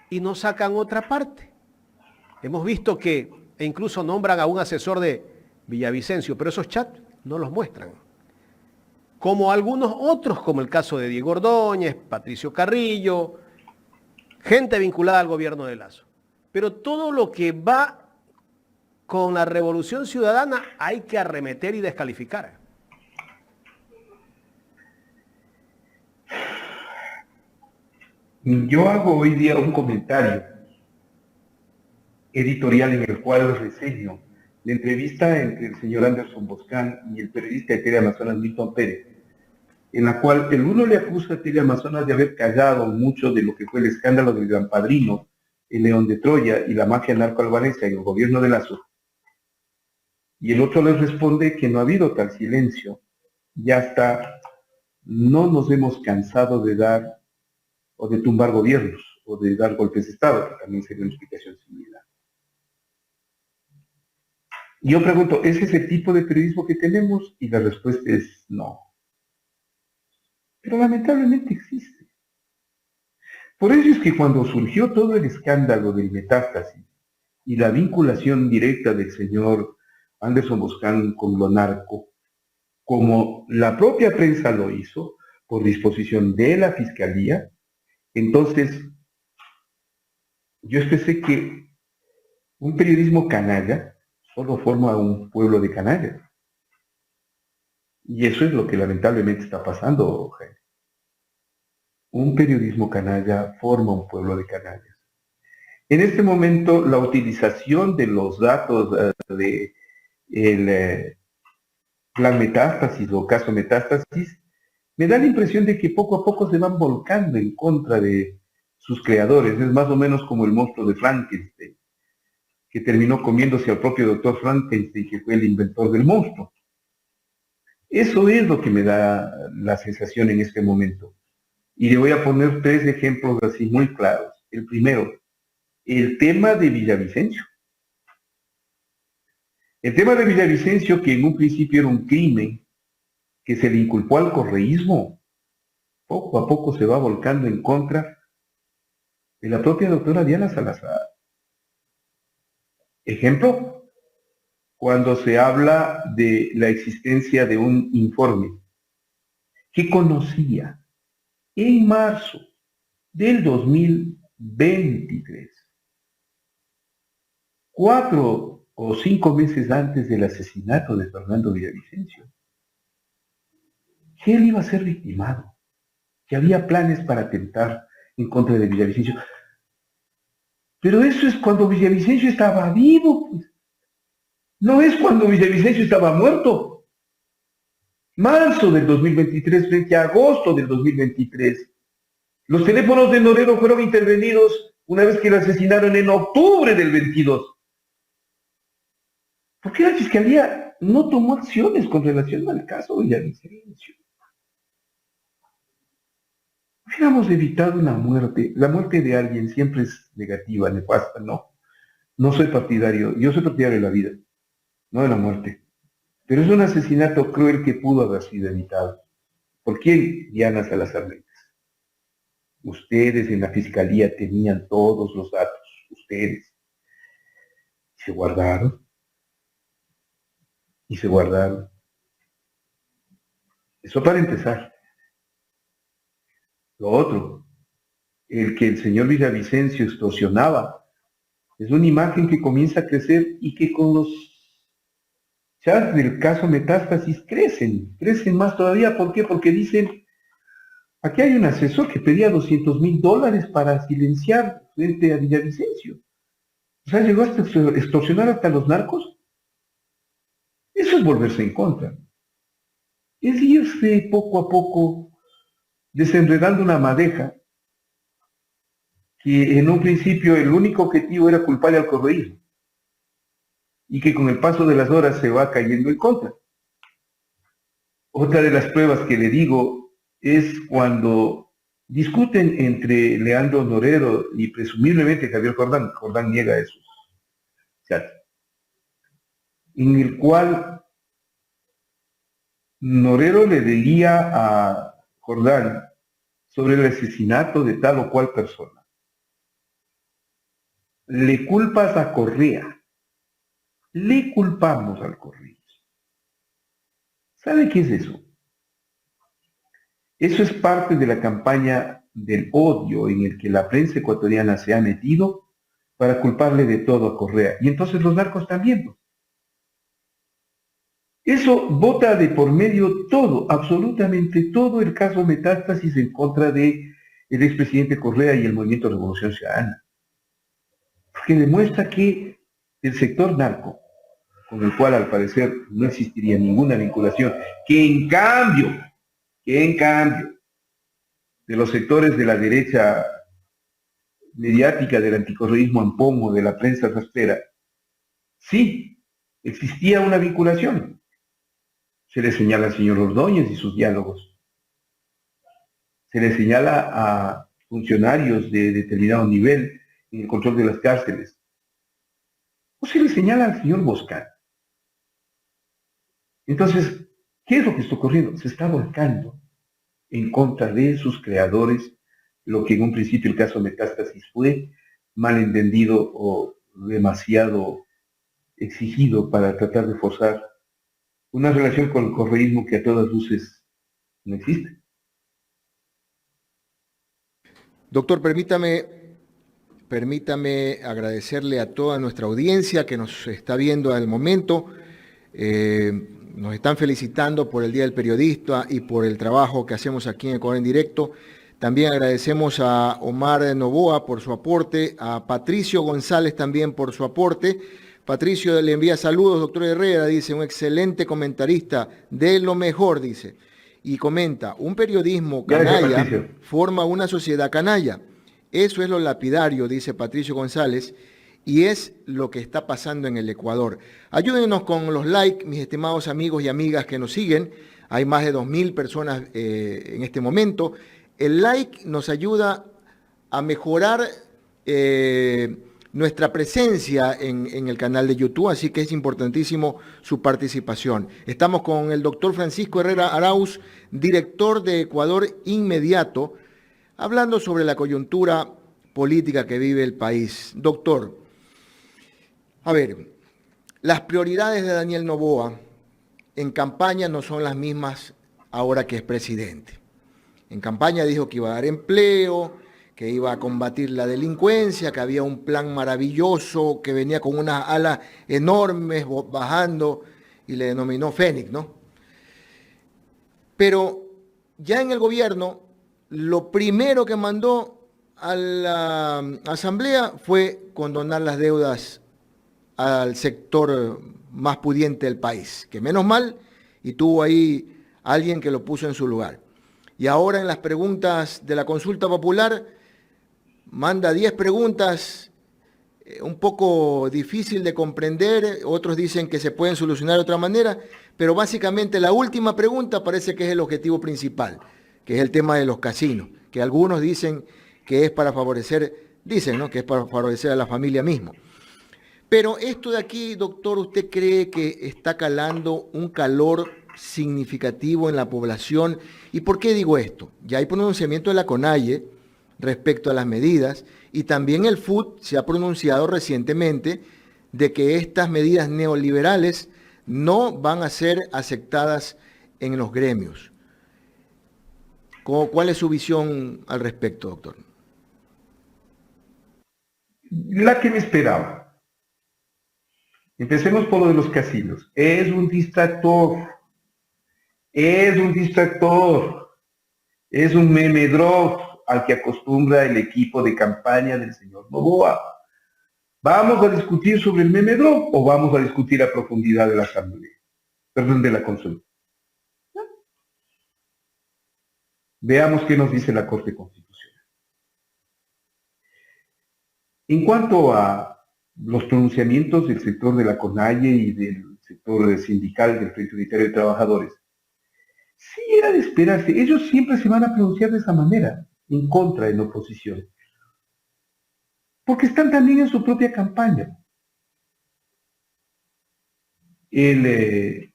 y no sacan otra parte. Hemos visto que incluso nombran a un asesor de Villavicencio, pero esos chats no los muestran. Como algunos otros, como el caso de Diego Ordóñez, Patricio Carrillo, gente vinculada al gobierno de Lazo. Pero todo lo que va con la Revolución Ciudadana hay que arremeter y descalificar. Yo hago hoy día un comentario editorial en el cual reseño la entrevista entre el señor Anderson Boscan y el periodista de Teleamazonas Milton Pérez, en la cual el uno le acusa a Teleamazonas de haber callado mucho de lo que fue el escándalo del Gran Padrino, el León de Troya y la mafia narcoalbanesa en el gobierno de Lazo, y el otro le responde que no ha habido tal silencio, ya hasta no nos hemos cansado de dar o de tumbar gobiernos o de dar golpes de Estado, que también sería una explicación similar. Y yo pregunto, ¿ese es el tipo de periodismo que tenemos? Y la respuesta es no. Pero lamentablemente existe. Por eso es que cuando surgió todo el escándalo del Metástasis y la vinculación directa del señor Anderson Boscan con lo narco, como la propia prensa lo hizo, por disposición de la Fiscalía, entonces yo expresé que un periodismo canalla solo forma un pueblo de canallas. Y eso es lo que lamentablemente está pasando, Jaime. Un periodismo canalla forma un pueblo de canallas. En este momento, la utilización de los datos de el plan Metástasis o caso Metástasis me da la impresión de que poco a poco se van volcando en contra de sus creadores. Es más o menos como el monstruo de Frankenstein, que terminó comiéndose al propio doctor Frankenstein, que fue el inventor del monstruo. Eso es lo que me da la sensación en este momento. Y le voy a poner 3 ejemplos así muy claros. El primero, el tema de Villavicencio. El tema de Villavicencio, que en un principio era un crimen, que se le inculpó al correísmo, poco a poco se va volcando en contra de la propia doctora Diana Salazar. Ejemplo, cuando se habla de la existencia de un informe que conocía en marzo del 2023, 4 o 5 meses antes del asesinato de Fernando Villavicencio, que él iba a ser victimado, que había planes para atentar en contra de Villavicencio. Pero eso es cuando Villavicencio estaba vivo, pues. No es cuando Villavicencio estaba muerto. Marzo del 2023 frente a agosto del 2023. Los teléfonos de Norero fueron intervenidos una vez que lo asesinaron en octubre del 22. ¿Por qué la Fiscalía no tomó acciones con relación al caso de Villavicencio? Hubiéramos evitado una muerte. La muerte de alguien siempre es negativa, nefasta, no. No soy partidario, yo soy partidario de la vida, no de la muerte. Pero es un asesinato cruel que pudo haber sido evitado. ¿Por quién? Diana Salazar Leyes. Ustedes en la Fiscalía tenían todos los datos, ustedes. Se guardaron. Y se guardaron. Eso para empezar. Lo otro, el que el señor Villavicencio extorsionaba, es una imagen que comienza a crecer y que con los chats del caso Metástasis crecen más todavía. ¿Por qué? Porque dicen, aquí hay un asesor que pedía $200,000 para silenciar frente a Villavicencio. O sea, llegó hasta extorsionar hasta los narcos. Eso es volverse en contra. Es irse poco a poco desenredando una madeja que en un principio el único objetivo era culpar al correísmo y que con el paso de las horas se va cayendo en contra. Otra de las pruebas que le digo es cuando discuten entre Leandro Norero y presumiblemente Javier Jordán. Jordán niega esos chats, en el cual Norero le diría a Jordán sobre el asesinato de tal o cual persona. Le culpas a Correa. Le culpamos al correísmo. ¿Sabe qué es eso? Eso es parte de la campaña del odio en el que la prensa ecuatoriana se ha metido para culparle de todo a Correa. Y entonces los narcos también, ¿no? Eso bota de por medio todo, absolutamente todo el caso Metástasis en contra de el expresidente Correa y el Movimiento de Revolución Ciudadana. Porque demuestra que el sector narco, con el cual al parecer no existiría ninguna vinculación, que en cambio, de los sectores de la derecha mediática, del anticorreísmo ampomo, de la prensa rastrera, sí, existía una vinculación. Se le señala al señor Ordóñez y sus diálogos. Se le señala a funcionarios de determinado nivel en el control de las cárceles. O se le señala al señor Boscan. Entonces, ¿qué es lo que está ocurriendo? Se está volcando en contra de sus creadores, lo que en un principio el caso Metástasis fue malentendido o demasiado exigido para tratar de forzar una relación con el correísmo que a todas luces no existe. Doctor, permítame agradecerle a toda nuestra audiencia que nos está viendo al momento. Nos están felicitando por el Día del Periodista y por el trabajo que hacemos aquí en Ecuador en Directo. También agradecemos a Omar Novoa por su aporte, a Patricio González también por su aporte. Patricio le envía saludos, doctor Herrera, dice, un excelente comentarista, de lo mejor, dice. Y comenta, un periodismo canalla forma una sociedad canalla. Eso es lo lapidario, dice Patricio González, y es lo que está pasando en el Ecuador. Ayúdenos con los likes, mis estimados amigos y amigas que nos siguen. Hay más de 2,000 personas en este momento. El like nos ayuda a mejorar nuestra presencia en el canal de YouTube, así que es importantísimo su participación. Estamos con el doctor Francisco Herrera Arauz, director de Ecuador Inmediato, hablando sobre la coyuntura política que vive el país. Doctor, a ver, las prioridades de Daniel Noboa en campaña no son las mismas ahora que es presidente. En campaña dijo que iba a dar empleo, que iba a combatir la delincuencia, que había un plan maravilloso, que venía con unas alas enormes bajando y le denominó Fénix, ¿no? Pero ya en el gobierno, lo primero que mandó a la Asamblea fue condonar las deudas al sector más pudiente del país, que menos mal, y tuvo ahí alguien que lo puso en su lugar. Y ahora en las preguntas de la consulta popular, manda 10 preguntas, un poco difícil de comprender, otros dicen que se pueden solucionar de otra manera, pero básicamente la última pregunta parece que es el objetivo principal, que es el tema de los casinos, que algunos dicen que es para favorecer, dicen, ¿no?, que es para favorecer a la familia misma. Pero esto de aquí, doctor, ¿usted cree que está calando un calor significativo en la población? ¿Y por qué digo esto? Ya hay pronunciamiento de la CONAIE respecto a las medidas y también el FUT se ha pronunciado recientemente de que estas medidas neoliberales no van a ser aceptadas en los gremios. ¿Cuál es su visión al respecto, doctor? La que me esperaba. Empecemos por lo de los casinos. Es un distractor. Es un distractor. Es un meme drop al que acostumbra el equipo de campaña del señor Noboa. ¿Vamos a discutir sobre el meme drop o vamos a discutir a profundidad de la asamblea? Perdón, de la consulta. Veamos qué nos dice la Corte Constitucional. En cuanto a los pronunciamientos del sector de la CONAIE y del sector sindical del Frente Unitario de Trabajadores, sí era de esperarse. Ellos siempre se van a pronunciar de esa manera, en contra, en oposición. Porque están también en su propia campaña. El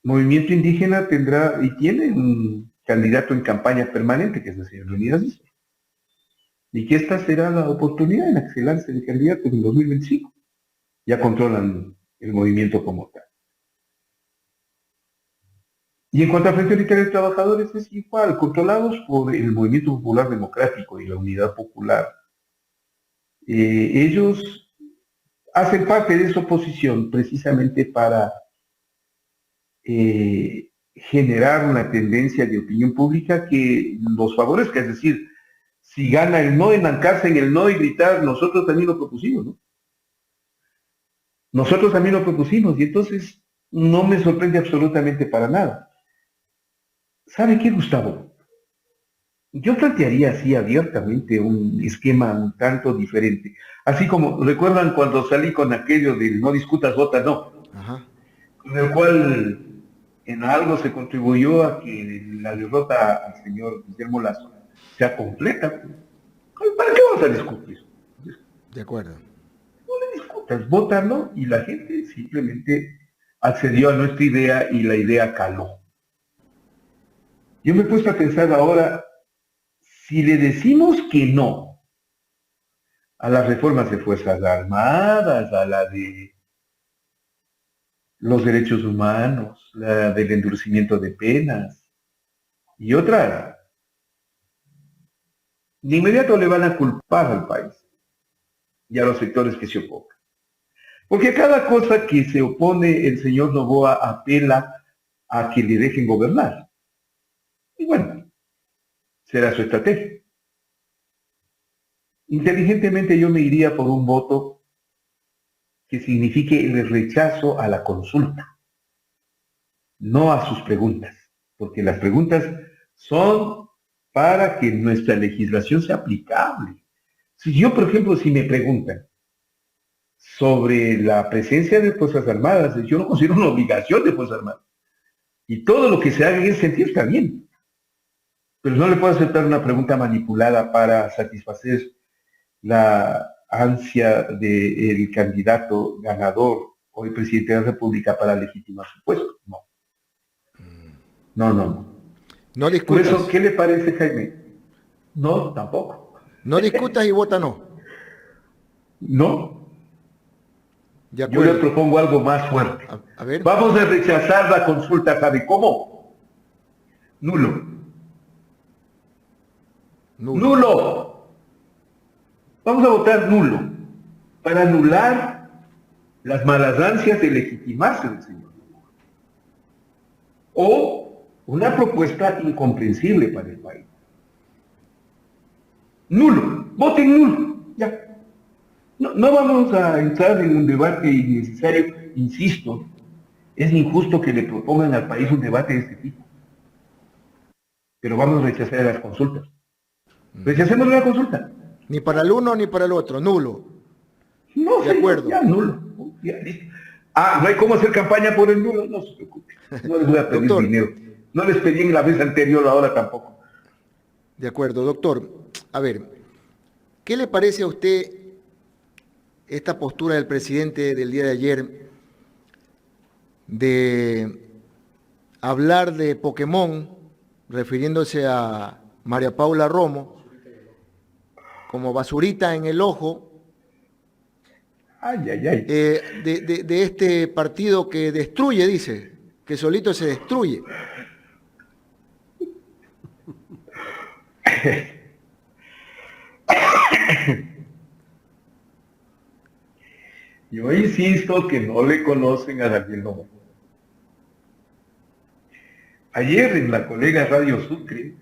movimiento indígena tendrá y tiene un candidato en campaña permanente, que es el señor Leonidas Issa. Y que esta será la oportunidad en la que se lance el candidato en el 2025. Ya controlan el movimiento como tal. Y en cuanto al Frente Unitario de Trabajadores es igual, controlados por el Movimiento Popular Democrático y la Unidad Popular. Ellos hacen parte de esa oposición precisamente para generar una tendencia de opinión pública que los favorezca, es decir, si gana el no, enancarse en el no y gritar, nosotros también lo propusimos, ¿no? Nosotros también lo propusimos, y entonces no me sorprende absolutamente para nada. ¿Sabe qué, Gustavo? Yo plantearía así abiertamente un esquema un tanto diferente. Así como, ¿recuerdan cuando salí con aquello del no discutas, vota no? Ajá. Con el cual en algo se contribuyó a que la derrota al señor Guillermo Lasso sea completa. ¿Para qué vamos a discutir? De acuerdo. No le discutas, vota no, y la gente simplemente accedió a nuestra idea y la idea caló. Yo me he puesto a pensar ahora, si le decimos que no a las reformas de Fuerzas Armadas, a la de los derechos humanos, la del endurecimiento de penas y otras, de inmediato le van a culpar al país y a los sectores que se oponen. Porque a cada cosa que se opone el señor Noboa apela a que le dejen gobernar. Y bueno, será su estrategia. Inteligentemente yo me iría por un voto que signifique el rechazo a la consulta, no a sus preguntas, porque las preguntas son para que nuestra legislación sea aplicable. Si yo, por ejemplo, si me preguntan sobre la presencia de Fuerzas Armadas, yo no considero una obligación de Fuerzas Armadas. Y todo lo que se haga en ese sentido está bien. Pero no le puedo aceptar una pregunta manipulada para satisfacer la ansia del candidato ganador, hoy presidente de la República, para legitimar su puesto. No. No, no, no. No Por discutas. eso, ¿qué le parece, Jaime? No, tampoco. No discutas y vota no. No. De Yo le acuerdo. propongo algo más fuerte. A ver. Vamos a rechazar la consulta, ¿sabe cómo? Nulo. Nulo. Nulo. Vamos a votar nulo para anular las malas ansias de legitimarse del señor. O una propuesta incomprensible para el país. Nulo. Voten nulo. Ya. No vamos a entrar en un debate innecesario. Insisto, es injusto que le propongan al país un debate de este tipo. Pero vamos a rechazar las consultas. Rechacemos la consulta. Ni para el uno ni para el otro. Nulo. No, De señor, acuerdo. ya nulo. Ya, listo. ¿No hay cómo hacer campaña por el nulo? No se preocupe. No les voy a pedir Doctor. dinero. No les pedí en la vez anterior, ahora tampoco. De acuerdo, doctor. A ver, ¿qué le parece a usted esta postura del presidente del día de ayer de hablar de Pokémon, refiriéndose a María Paula Romo, como basurita en el ojo, Ay, ay, ay. de este partido que destruye, dice, que solito se destruye? Yo insisto que no le conocen a Daniel Noboa. Ayer en la colega Radio Sucre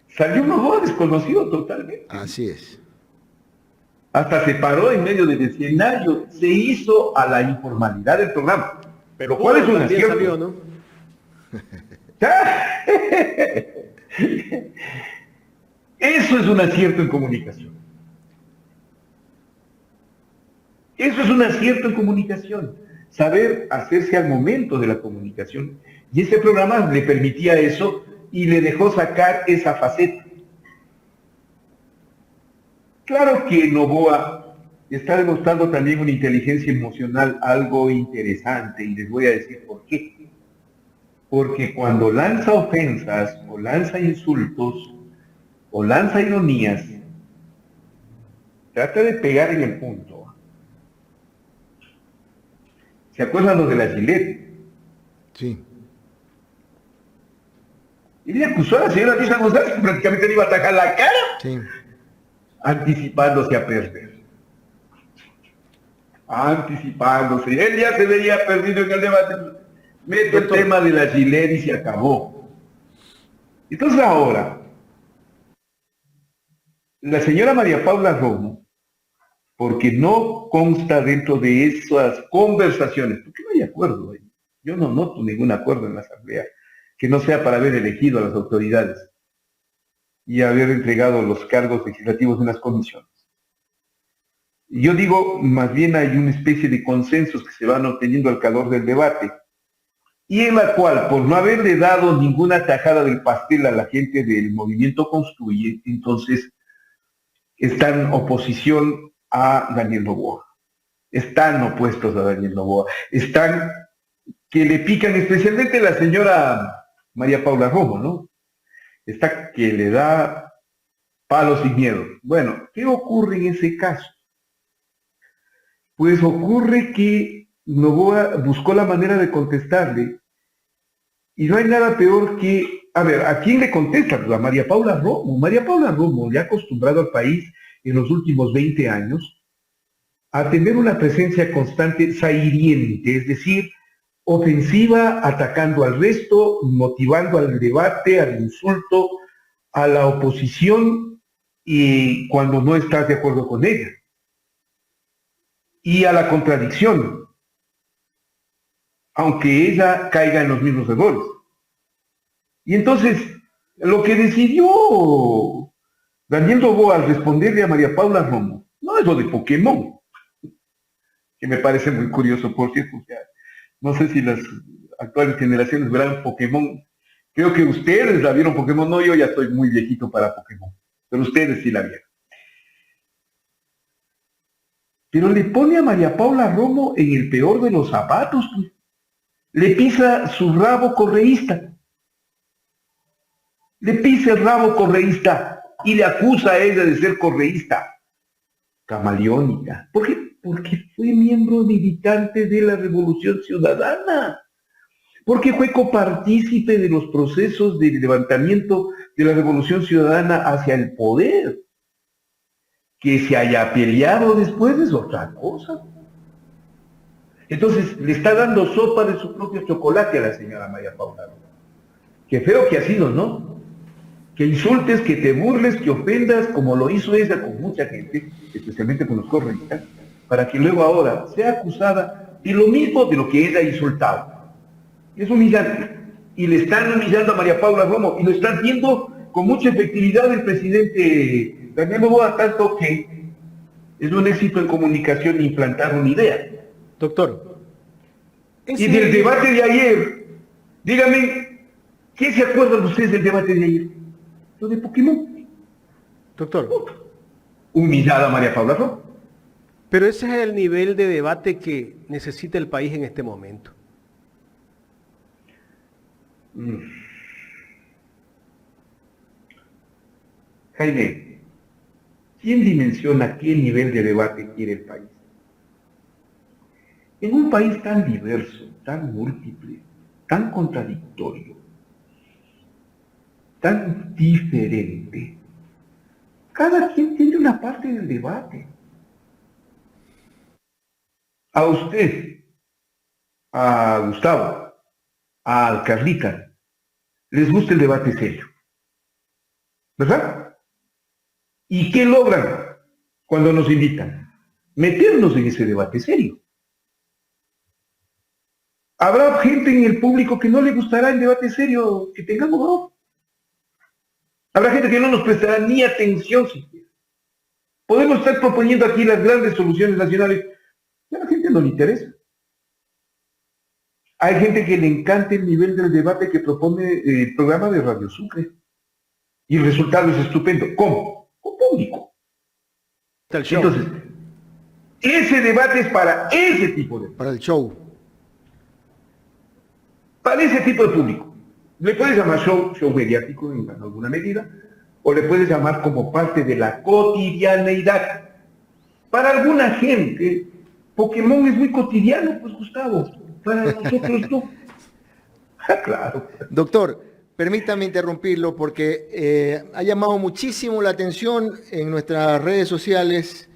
salió un Noboa desconocido totalmente. Así es. Hasta se paró en medio del escenario, se hizo a la informalidad del programa. Pero ¿cuál es un también acierto? salió, ¿no? Eso es un acierto en comunicación. Eso es un acierto en comunicación. Saber hacerse al momento de la comunicación. Y ese programa le permitía eso y le dejó sacar esa faceta. Claro que Noboa está demostrando también una inteligencia emocional algo interesante y les voy a decir por qué. Porque cuando lanza ofensas o lanza insultos o lanza ironías, trata de pegar en el punto. ¿Se acuerdan los de la Gillette? Sí. Y le acusó a la señora Lisa González que prácticamente le iba a atacar la cara, Sí. anticipándose a perder. Anticipándose. Él ya se veía perdido en el debate. Meto el tema de la Gillette y se acabó. Entonces ahora, la señora María Paula Romo, porque no consta dentro de esas conversaciones, porque no hay acuerdo ahí. Yo no noto ningún acuerdo en la Asamblea que no sea para haber elegido a las autoridades y haber entregado los cargos legislativos en las comisiones. Yo digo, más bien hay una especie de consensos que se van obteniendo al calor del debate, y en la cual, por no haberle dado ninguna tajada del pastel a la gente del movimiento Construye, entonces están en oposición a Daniel Noboa. Están opuestos a Daniel Noboa. Están que le pican, especialmente la señora María Paula Romo, ¿no? Está que le da palos sin miedo. Bueno, ¿qué ocurre en ese caso? Pues ocurre que Noboa buscó la manera de contestarle y no hay nada peor que, a ver, ¿a quién le contesta? Pues a María Paula Romo. María Paula Romo, ya acostumbrado al país en los últimos 20 años a tener una presencia constante sahiriente, es decir, ofensiva, atacando al resto, motivando al debate, al insulto, a la oposición y cuando no estás de acuerdo con ella. Y a la contradicción, aunque ella caiga en los mismos errores. Y entonces, lo que decidió Daniel Noboa al responderle a María Paula Romo, no es lo de Pokémon, que me parece muy curioso, por cierto, o sea, no sé si las actuales generaciones verán Pokémon, creo que ustedes la vieron Pokémon, no, yo ya estoy muy viejito para Pokémon, pero ustedes sí la vieron. pero le pone a María Paula Romo en el peor de los zapatos, pues. Le pisa su rabo correísta. Le pisa el rabo correísta y le acusa a ella de ser correísta. Camaleónica. ¿Por qué? Porque fue miembro militante de la Revolución Ciudadana. Porque fue copartícipe de los procesos de levantamiento de la Revolución Ciudadana hacia el poder. Que se haya peleado después es otra cosa. Entonces, le está dando sopa de su propio chocolate a la señora María Paula. Qué feo que ha sido, ¿no? Que insultes, que te burles, que ofendas, como lo hizo ella con mucha gente, especialmente con los correístas, para que luego ahora sea acusada de lo mismo de lo que ella ha insultado. Es humillante. Y le están humillando a María Paula Romo, y lo están haciendo con mucha efectividad el presidente Daniel Noboa, tanto que es un éxito en comunicación implantar una idea. Doctor. Y del debate de ayer, dígame, ¿qué se acuerdan ustedes del debate de ayer? Lo de Pokémon. Doctor. Humillada María Paula Romo. Pero ese es el nivel de debate que necesita el país en este momento. Jaime, ¿quién dimensiona qué nivel de debate quiere el país? En un país tan diverso, tan múltiple, tan contradictorio, tan diferente, cada quien tiene una parte del debate. A usted, a Gustavo, a Carlita, les gusta el debate serio, ¿verdad? ¿Y qué logran cuando nos invitan? Meternos en ese debate serio. Habrá gente en el público que no le gustará el debate serio que tengamos, ¿no? Habrá gente que no nos prestará ni atención siquiera. Podemos estar proponiendo aquí las grandes soluciones nacionales, pero a la gente no le interesa. Hay gente que le encanta el nivel del debate que propone el programa de Radio Sucre. Y el resultado es estupendo. ¿Cómo? Con público. Entonces, ese debate es para ese tipo de... Para el show. Para ese tipo de público. Le puedes llamar show mediático en alguna medida, o le puedes llamar como parte de la cotidianeidad. Para alguna gente, Pokémon es muy cotidiano, pues Gustavo. Para nosotros no. Claro. Doctor, permítame interrumpirlo porque ha llamado muchísimo la atención en nuestras redes sociales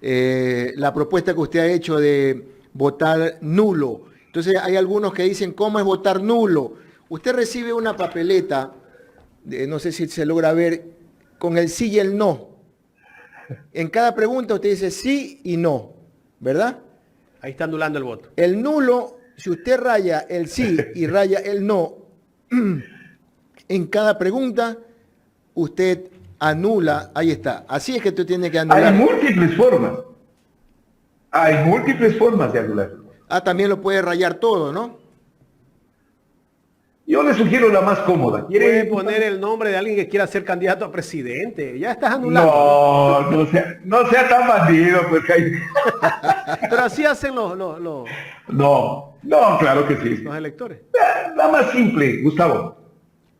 la propuesta que usted ha hecho de votar nulo. Entonces hay algunos que dicen, ¿cómo es votar nulo? Usted recibe una papeleta, no sé si se logra ver, con el sí y el no. En cada pregunta usted dice sí y no, ¿verdad? Ahí está anulando el voto. El nulo, si usted raya el sí y raya el no, en cada pregunta usted anula, ahí está. Así es que tú tienes que anular. Hay múltiples formas. Hay múltiples formas de anularlo. Ah, también lo puede rayar todo, ¿no? Yo le sugiero la más cómoda. Puede poner el nombre de alguien que quiera ser candidato a presidente. Ya estás anulando. No sea tan bandido, pues, Jaime. Pero así hacen los No, claro que sí. los electores. La más simple, Gustavo.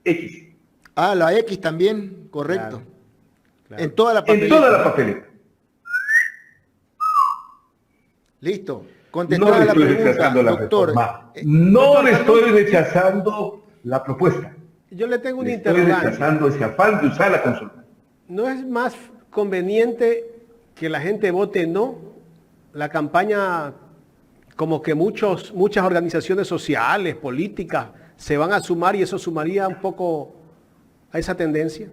X. Ah, la X también, correcto. Claro, claro. En toda la papeleta. En toda la papeleta. Listo. No Contestada le la estoy pregunta, rechazando la doctor. reforma. No doctor, le estoy rechazando la propuesta. Yo le tengo un Le estoy interrogante. rechazando ese afán de usar la consulta. ¿No es más conveniente que la gente vote no? La campaña, como que muchas organizaciones sociales, políticas, se van a sumar y eso sumaría un poco a esa tendencia.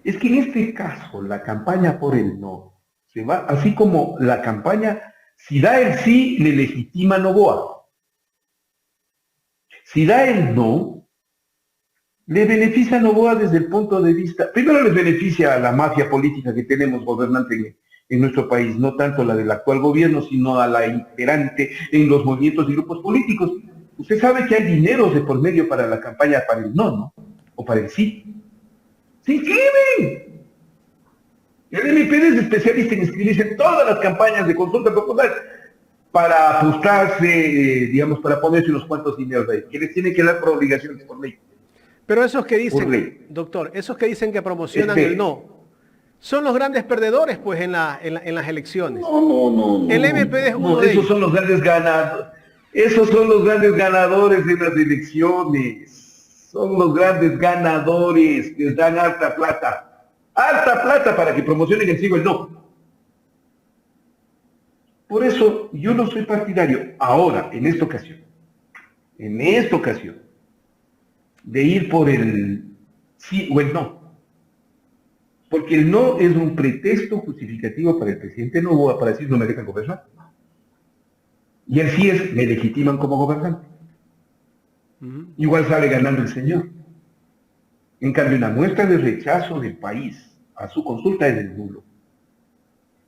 Es que en este caso, la campaña por el no se va, así como la campaña, si da el sí, le legitima Noboa. Si da el no, le beneficia a Noboa desde el punto de vista, primero les beneficia a la mafia política que tenemos gobernante en nuestro país, no tanto la del actual gobierno, sino a la imperante en los movimientos y grupos políticos. Usted sabe que hay dineros de por medio para la campaña para el no, ¿no? O para el sí. ¡Se inscriben! El MPD es especialista en inscribirse en todas las campañas de consulta popular para frustrarse, digamos, para ponerse unos cuantos dineros ahí, que les tiene que dar por obligación, por ley. Pero esos que Por ley. dicen, doctor, esos que dicen que promocionan el no, son los grandes perdedores, pues, en las elecciones. No. El MPD es uno No, de esos ellos. son los grandes ganadores. Esos son los grandes ganadores de las elecciones. Son los grandes ganadores que les dan harta plata. Harta plata para que promocionen el sí o el no. Por eso yo no soy partidario ahora, en esta ocasión, de ir por el sí o el no. Porque el no es un pretexto justificativo para el presidente Noboa para decir no me dejan gobernar. Y el sí es me legitiman como gobernante. Igual sale ganando el señor. En cambio, una muestra de rechazo del país a su consulta es el nulo.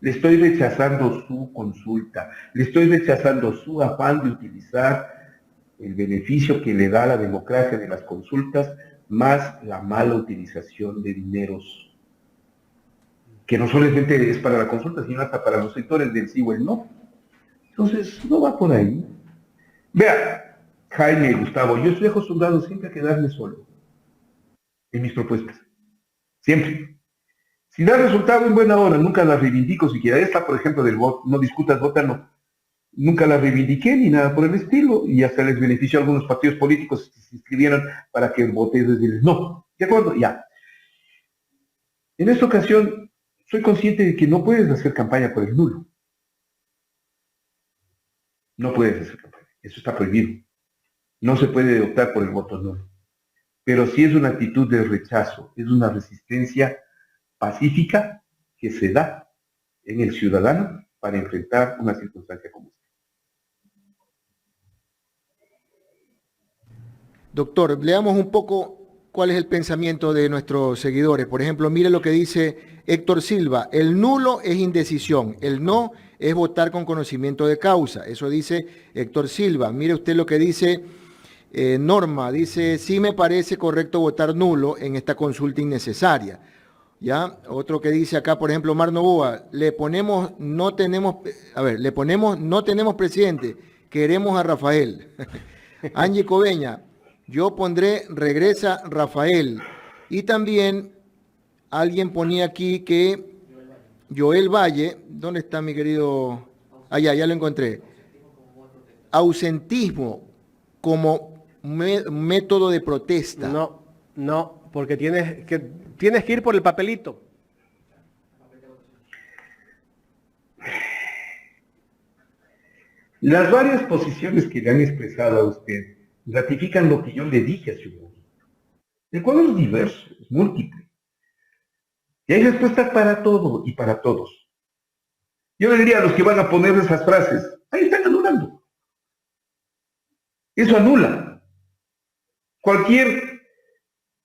Le estoy rechazando su consulta, le estoy rechazando su afán de utilizar el beneficio que le da la democracia de las consultas, más la mala utilización de dineros, que no solamente es para la consulta, sino hasta para los sectores del sí o el no. Entonces, no va por ahí. Vea, Jaime y Gustavo, yo estoy acostumbrado siempre a quedarme solo en mis propuestas. Siempre. Si da resultado en buena hora, nunca las reivindico siquiera. Esta, por ejemplo, del voto, no discutas, vota no. Nunca la reivindiqué ni nada por el estilo, y hasta les benefició a algunos partidos políticos que se inscribieron para que voté decirles no. ¿De acuerdo? Ya. En esta ocasión, soy consciente de que no puedes hacer campaña por el nulo. No puedes hacer campaña. Eso está prohibido. No se puede optar por el voto nulo. Pero sí es una actitud de rechazo, es una resistencia pacífica que se da en el ciudadano para enfrentar una circunstancia como esta. Doctor, leamos un poco cuál es el pensamiento de nuestros seguidores. Por ejemplo, mire lo que dice Héctor Silva. El nulo es indecisión, el no es votar con conocimiento de causa. Eso dice Héctor Silva. Mire usted lo que dice Norma. Dice, sí me parece correcto votar nulo en esta consulta innecesaria. ¿Ya? Otro que dice acá, por ejemplo, Mar Novoa, le ponemos no tenemos presidente, queremos a Rafael. Angie Coveña, yo pondré regresa Rafael. Y también alguien ponía aquí que Joel Valle, ¿dónde está mi querido? Allá, ya lo encontré. Ausentismo como método de protesta. No, porque tienes que ir por el papelito. Las varias posiciones que le han expresado a usted ratifican lo que yo le dije hace un momento. El Ecuador es diverso, es múltiple. Y hay respuestas para todo y para todos. Yo le diría a los que van a poner esas frases, ahí están anulando. Eso anula. Cualquier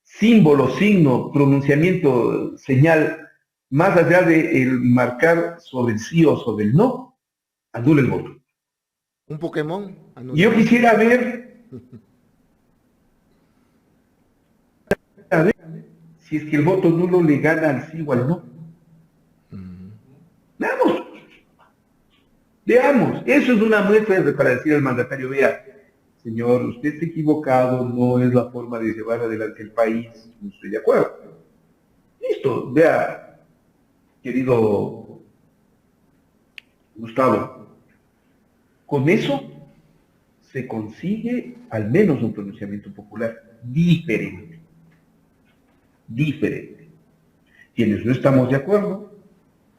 símbolo, signo, pronunciamiento, señal, más allá de el marcar sobre el sí o sobre el no, anula el voto. Un Pokémon. Anula. Yo quisiera ver si es que el voto nulo le gana al sí o al no. Veamos, eso es una muestra para decir al mandatario, vea, señor, usted está equivocado, no es la forma de llevar adelante el país, no estoy de acuerdo. Listo, vea, querido Gustavo, con eso se consigue al menos un pronunciamiento popular diferente. Quienes no estamos de acuerdo,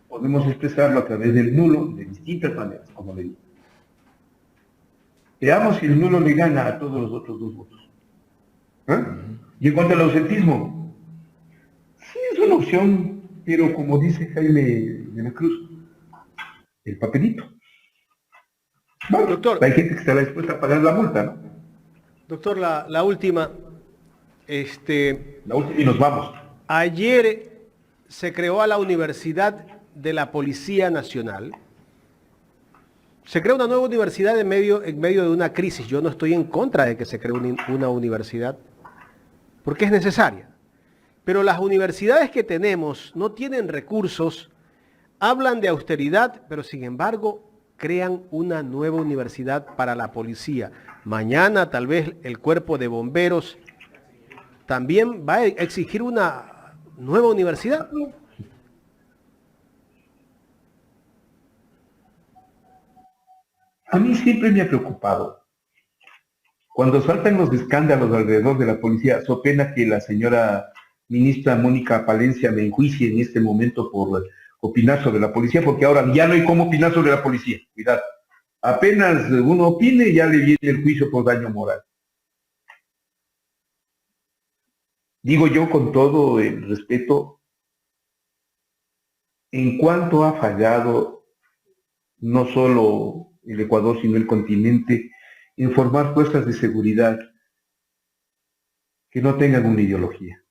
podemos expresarlo a través del nulo de distintas maneras, como le digo. Veamos si el nulo le gana a todos los otros dos votos. Y en cuanto al ausentismo, sí es una opción, pero como dice Jaime de la Cruz, el papelito. Bueno, Doctor, hay gente que está dispuesta a pagar la multa, ¿no? Doctor, la última. La última y nos vamos. Ayer se creó a la Universidad de la Policía Nacional. Se crea una nueva universidad en medio de una crisis. Yo no estoy en contra de que se cree una universidad, porque es necesaria. pero las universidades que tenemos no tienen recursos, hablan de austeridad, pero sin embargo crean una nueva universidad para la policía. Mañana tal vez el cuerpo de bomberos también va a exigir una nueva universidad. A mí siempre me ha preocupado cuando saltan los escándalos alrededor de la policía, so pena que la señora ministra Mónica Palencia me enjuicie en este momento por opinar sobre la policía, porque ahora ya no hay cómo opinar sobre la policía. Cuidado. Apenas uno opine, ya le viene el juicio por daño moral. Digo yo con todo el respeto, en cuanto ha fallado no solo el Ecuador, sino el continente, en formar fuerzas de seguridad que no tengan una ideología.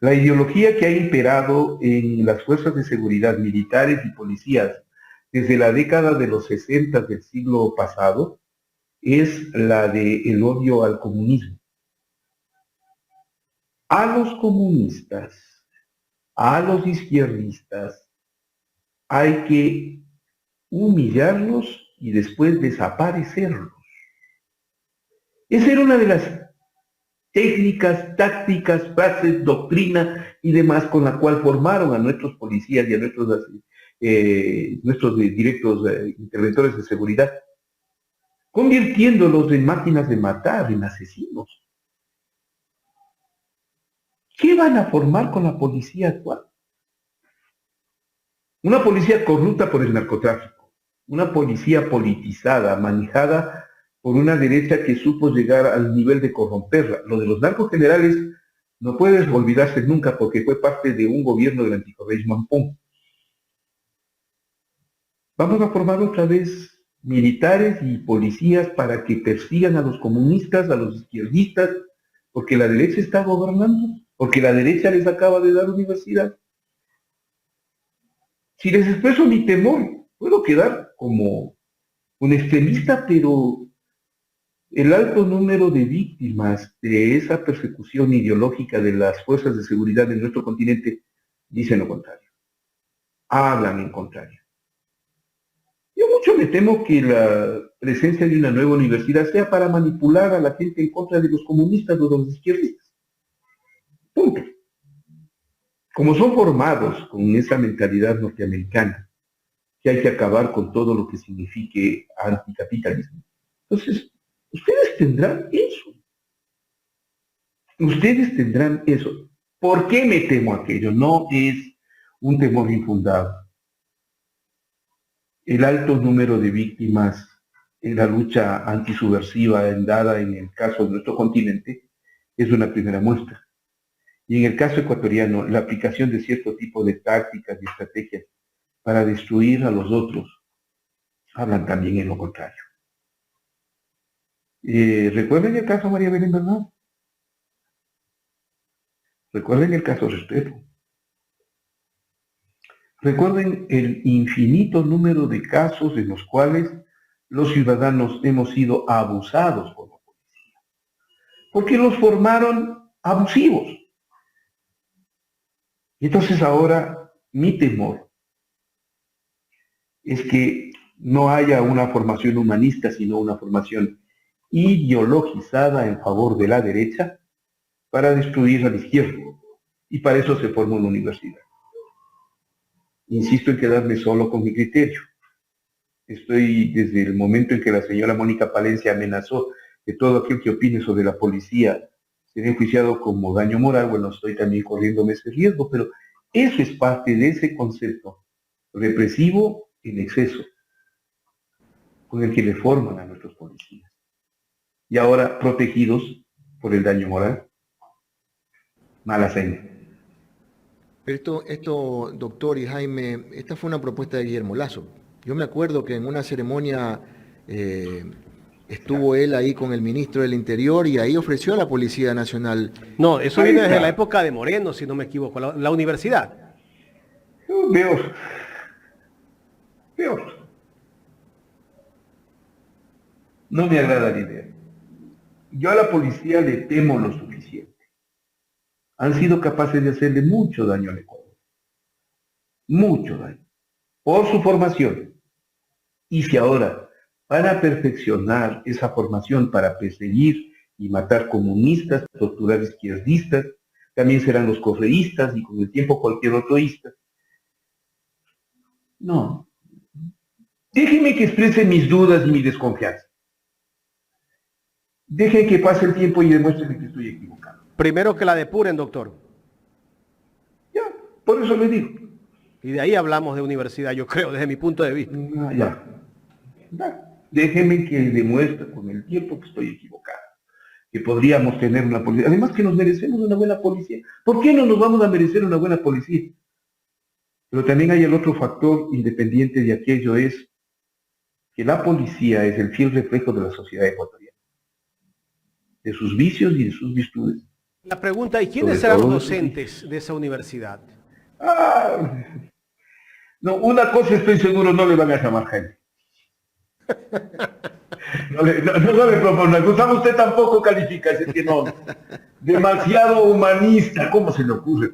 La ideología que ha imperado en las fuerzas de seguridad militares y policías desde la década de los 60 del siglo pasado es la del odio al comunismo. A los comunistas, a los izquierdistas, hay que humillarlos y después desaparecerlos. Esa era una de las técnicas, tácticas, frases, doctrina y demás con la cual formaron a nuestros policías y a nuestros directos interventores de seguridad, convirtiéndolos en máquinas de matar, en asesinos. ¿Qué van a formar con la policía actual? Una policía corrupta por el narcotráfico, una policía politizada, manejada por una derecha que supo llegar al nivel de corromperla. Lo de los narcos generales no puedes olvidarse nunca porque fue parte de un gobierno del anticorreísmo Ampón. Vamos a formar otra vez militares y policías para que persigan a los comunistas, a los izquierdistas, porque la derecha está gobernando, porque la derecha les acaba de dar universidad. Si les expreso mi temor, puedo quedar como un extremista, pero el alto número de víctimas de esa persecución ideológica de las fuerzas de seguridad de nuestro continente dicen lo contrario, hablan en contrario. Yo mucho me temo que la presencia de una nueva universidad sea para manipular a la gente en contra de los comunistas o de los izquierdistas. Punto. Como son formados con esa mentalidad norteamericana, que hay que acabar con todo lo que signifique anticapitalismo. Entonces, ustedes tendrán eso. Ustedes tendrán eso. ¿Por qué me temo aquello? No es un temor infundado. El alto número de víctimas en la lucha antisubversiva dada en el caso de nuestro continente es una primera muestra. Y en el caso ecuatoriano, la aplicación de cierto tipo de tácticas y estrategias para destruir a los otros hablan también en lo contrario. ¿Recuerden el caso María Belén Bernal? Recuerden el caso Restrepo. Recuerden el infinito número de casos en los cuales los ciudadanos hemos sido abusados por la policía, porque los formaron abusivos. Y entonces ahora mi temor es que no haya una formación humanista, sino una formación ideologizada en favor de la derecha para destruir a la izquierda. Y para eso se forma una universidad. Insisto en quedarme solo con mi criterio. Estoy desde el momento en que la señora Mónica Palencia amenazó que todo aquel que opine sobre la policía será enjuiciado como daño moral. Bueno, estoy también corriéndome ese riesgo, pero eso es parte de ese concepto represivo en exceso con el que le forman a nuestros policías. Y ahora protegidos por el daño moral. Mala seña. Pero esto, doctor y Jaime, esta fue una propuesta de Guillermo Lasso. Yo me acuerdo que en una ceremonia estuvo él ahí con el ministro del Interior y ahí ofreció a la Policía Nacional. No, eso viene desde la época de Moreno, si no me equivoco, la universidad. Peor. No me agrada la idea. Yo a la policía le temo lo suficiente. han sido capaces de hacerle mucho daño al Ecuador. Mucho daño. Por su formación. Y si ahora van a perfeccionar esa formación para perseguir y matar comunistas, torturar izquierdistas, también serán los correístas y con el tiempo cualquier otro ista. No. Déjenme que exprese mis dudas y mi desconfianza. Dejen que pase el tiempo y demuestren que estoy equivocado. Primero que la depuren, doctor. Ya, por eso le digo. Y de ahí hablamos de universidad, yo creo, desde mi punto de vista. Ya. Déjenme que demuestre con el tiempo que estoy equivocado. Que podríamos tener una policía. Además que nos merecemos una buena policía. ¿Por qué no nos vamos a merecer una buena policía? Pero también hay el otro factor independiente de aquello, es que la policía es el fiel reflejo de la sociedad ecuatoriana, de sus vicios y de sus virtudes. La pregunta, ¿y quiénes serán los docentes de esa universidad? No, una cosa estoy seguro, no le van a llamar Jaime. No le propongan. Gustavo, usted tampoco califica, es que no. Demasiado humanista, ¿cómo se le ocurre?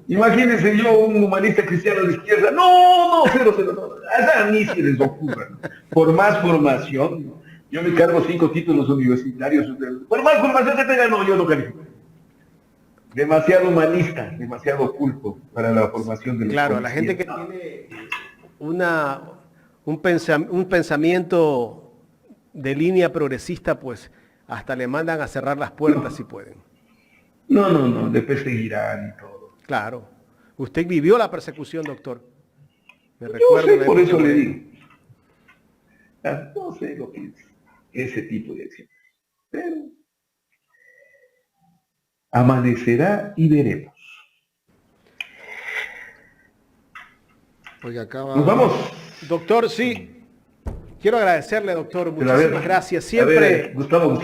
Imagínense yo, un humanista cristiano de izquierda. No, cero, no. A mí se les ocurra. Por más formación, ¿no? Yo me cargo 5 títulos universitarios. Por más formación que tenga, no, yo no califico. Demasiado humanista, demasiado oculto para la formación de los Claro, la gente que tiene un pensamiento de línea progresista, pues hasta le mandan a cerrar las puertas si pueden. No, le perseguirán y todo. Claro. Usted vivió la persecución, doctor. Me Yo sé, por eso le digo. No sé lo que es ese tipo de acción. Pero amanecerá y veremos. Oiga, acaba... Nos vamos. Doctor, sí. Quiero agradecerle, doctor. Muchísimas gracias. Siempre. Gustavo.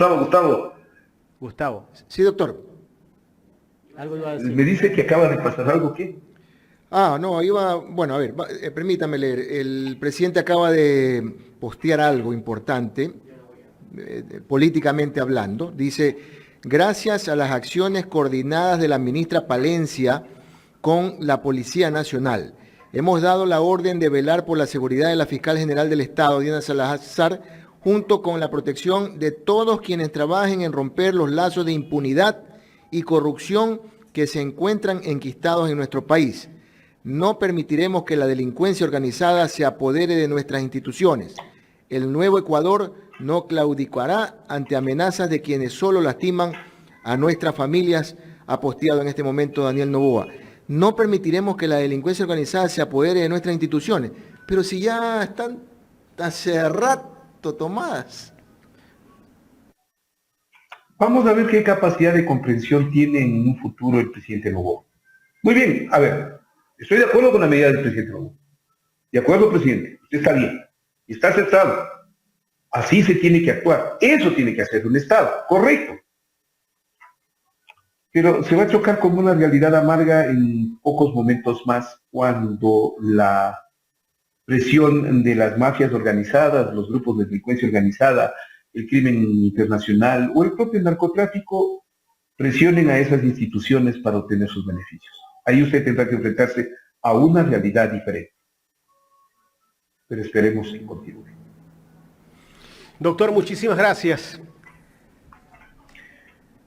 Sí, doctor. Algo iba a decir. Me dice que acaba de pasar algo, ¿qué? No, bueno, a ver, permítame leer. El presidente acaba de postear algo importante, políticamente hablando. Dice, gracias a las acciones coordinadas de la ministra Palencia con la Policía Nacional, hemos dado la orden de velar por la seguridad de la Fiscal General del Estado, Diana Salazar, junto con la protección de todos quienes trabajen en romper los lazos de impunidad y corrupción que se encuentran enquistados en nuestro país. No permitiremos que la delincuencia organizada se apodere de nuestras instituciones. El nuevo Ecuador no claudicará ante amenazas de quienes solo lastiman a nuestras familias, ha posteado en este momento Daniel Noboa. No permitiremos que la delincuencia organizada se apodere de nuestras instituciones. Pero si ya están hace rato tomadas. Vamos a ver qué capacidad de comprensión tiene en un futuro el presidente Noboa. Muy bien, a ver, estoy de acuerdo con la medida del presidente Noboa. De acuerdo, presidente, usted está bien, está aceptado. Así se tiene que actuar. Eso tiene que hacer un Estado, correcto. Pero se va a chocar con una realidad amarga en pocos momentos más cuando la presión de las mafias organizadas, los grupos de delincuencia organizada, el crimen internacional o el propio narcotráfico presionen a esas instituciones para obtener sus beneficios. Ahí usted tendrá que enfrentarse a una realidad diferente. Pero esperemos que continúe. Doctor, muchísimas gracias.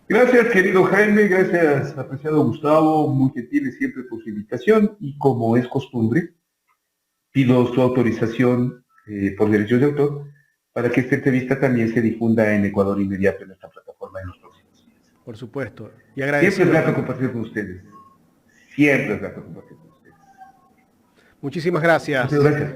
Gracias, querido Jaime, gracias, apreciado Gustavo, muy gentil siempre por su invitación y como es costumbre, pido su autorización por derechos de autor para que esta entrevista también se difunda en Ecuador Inmediato en nuestra plataforma en los próximos días. Por supuesto. Y siempre es grato compartir con ustedes. Siempre es grato compartir con ustedes. Muchísimas gracias. Muchas gracias.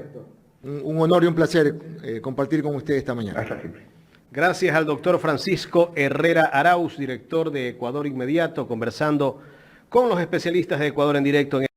Un honor y un placer compartir con ustedes esta mañana. Hasta siempre. Gracias al doctor Francisco Herrera Arauz, director de Ecuador Inmediato, conversando con los especialistas de Ecuador en Directo en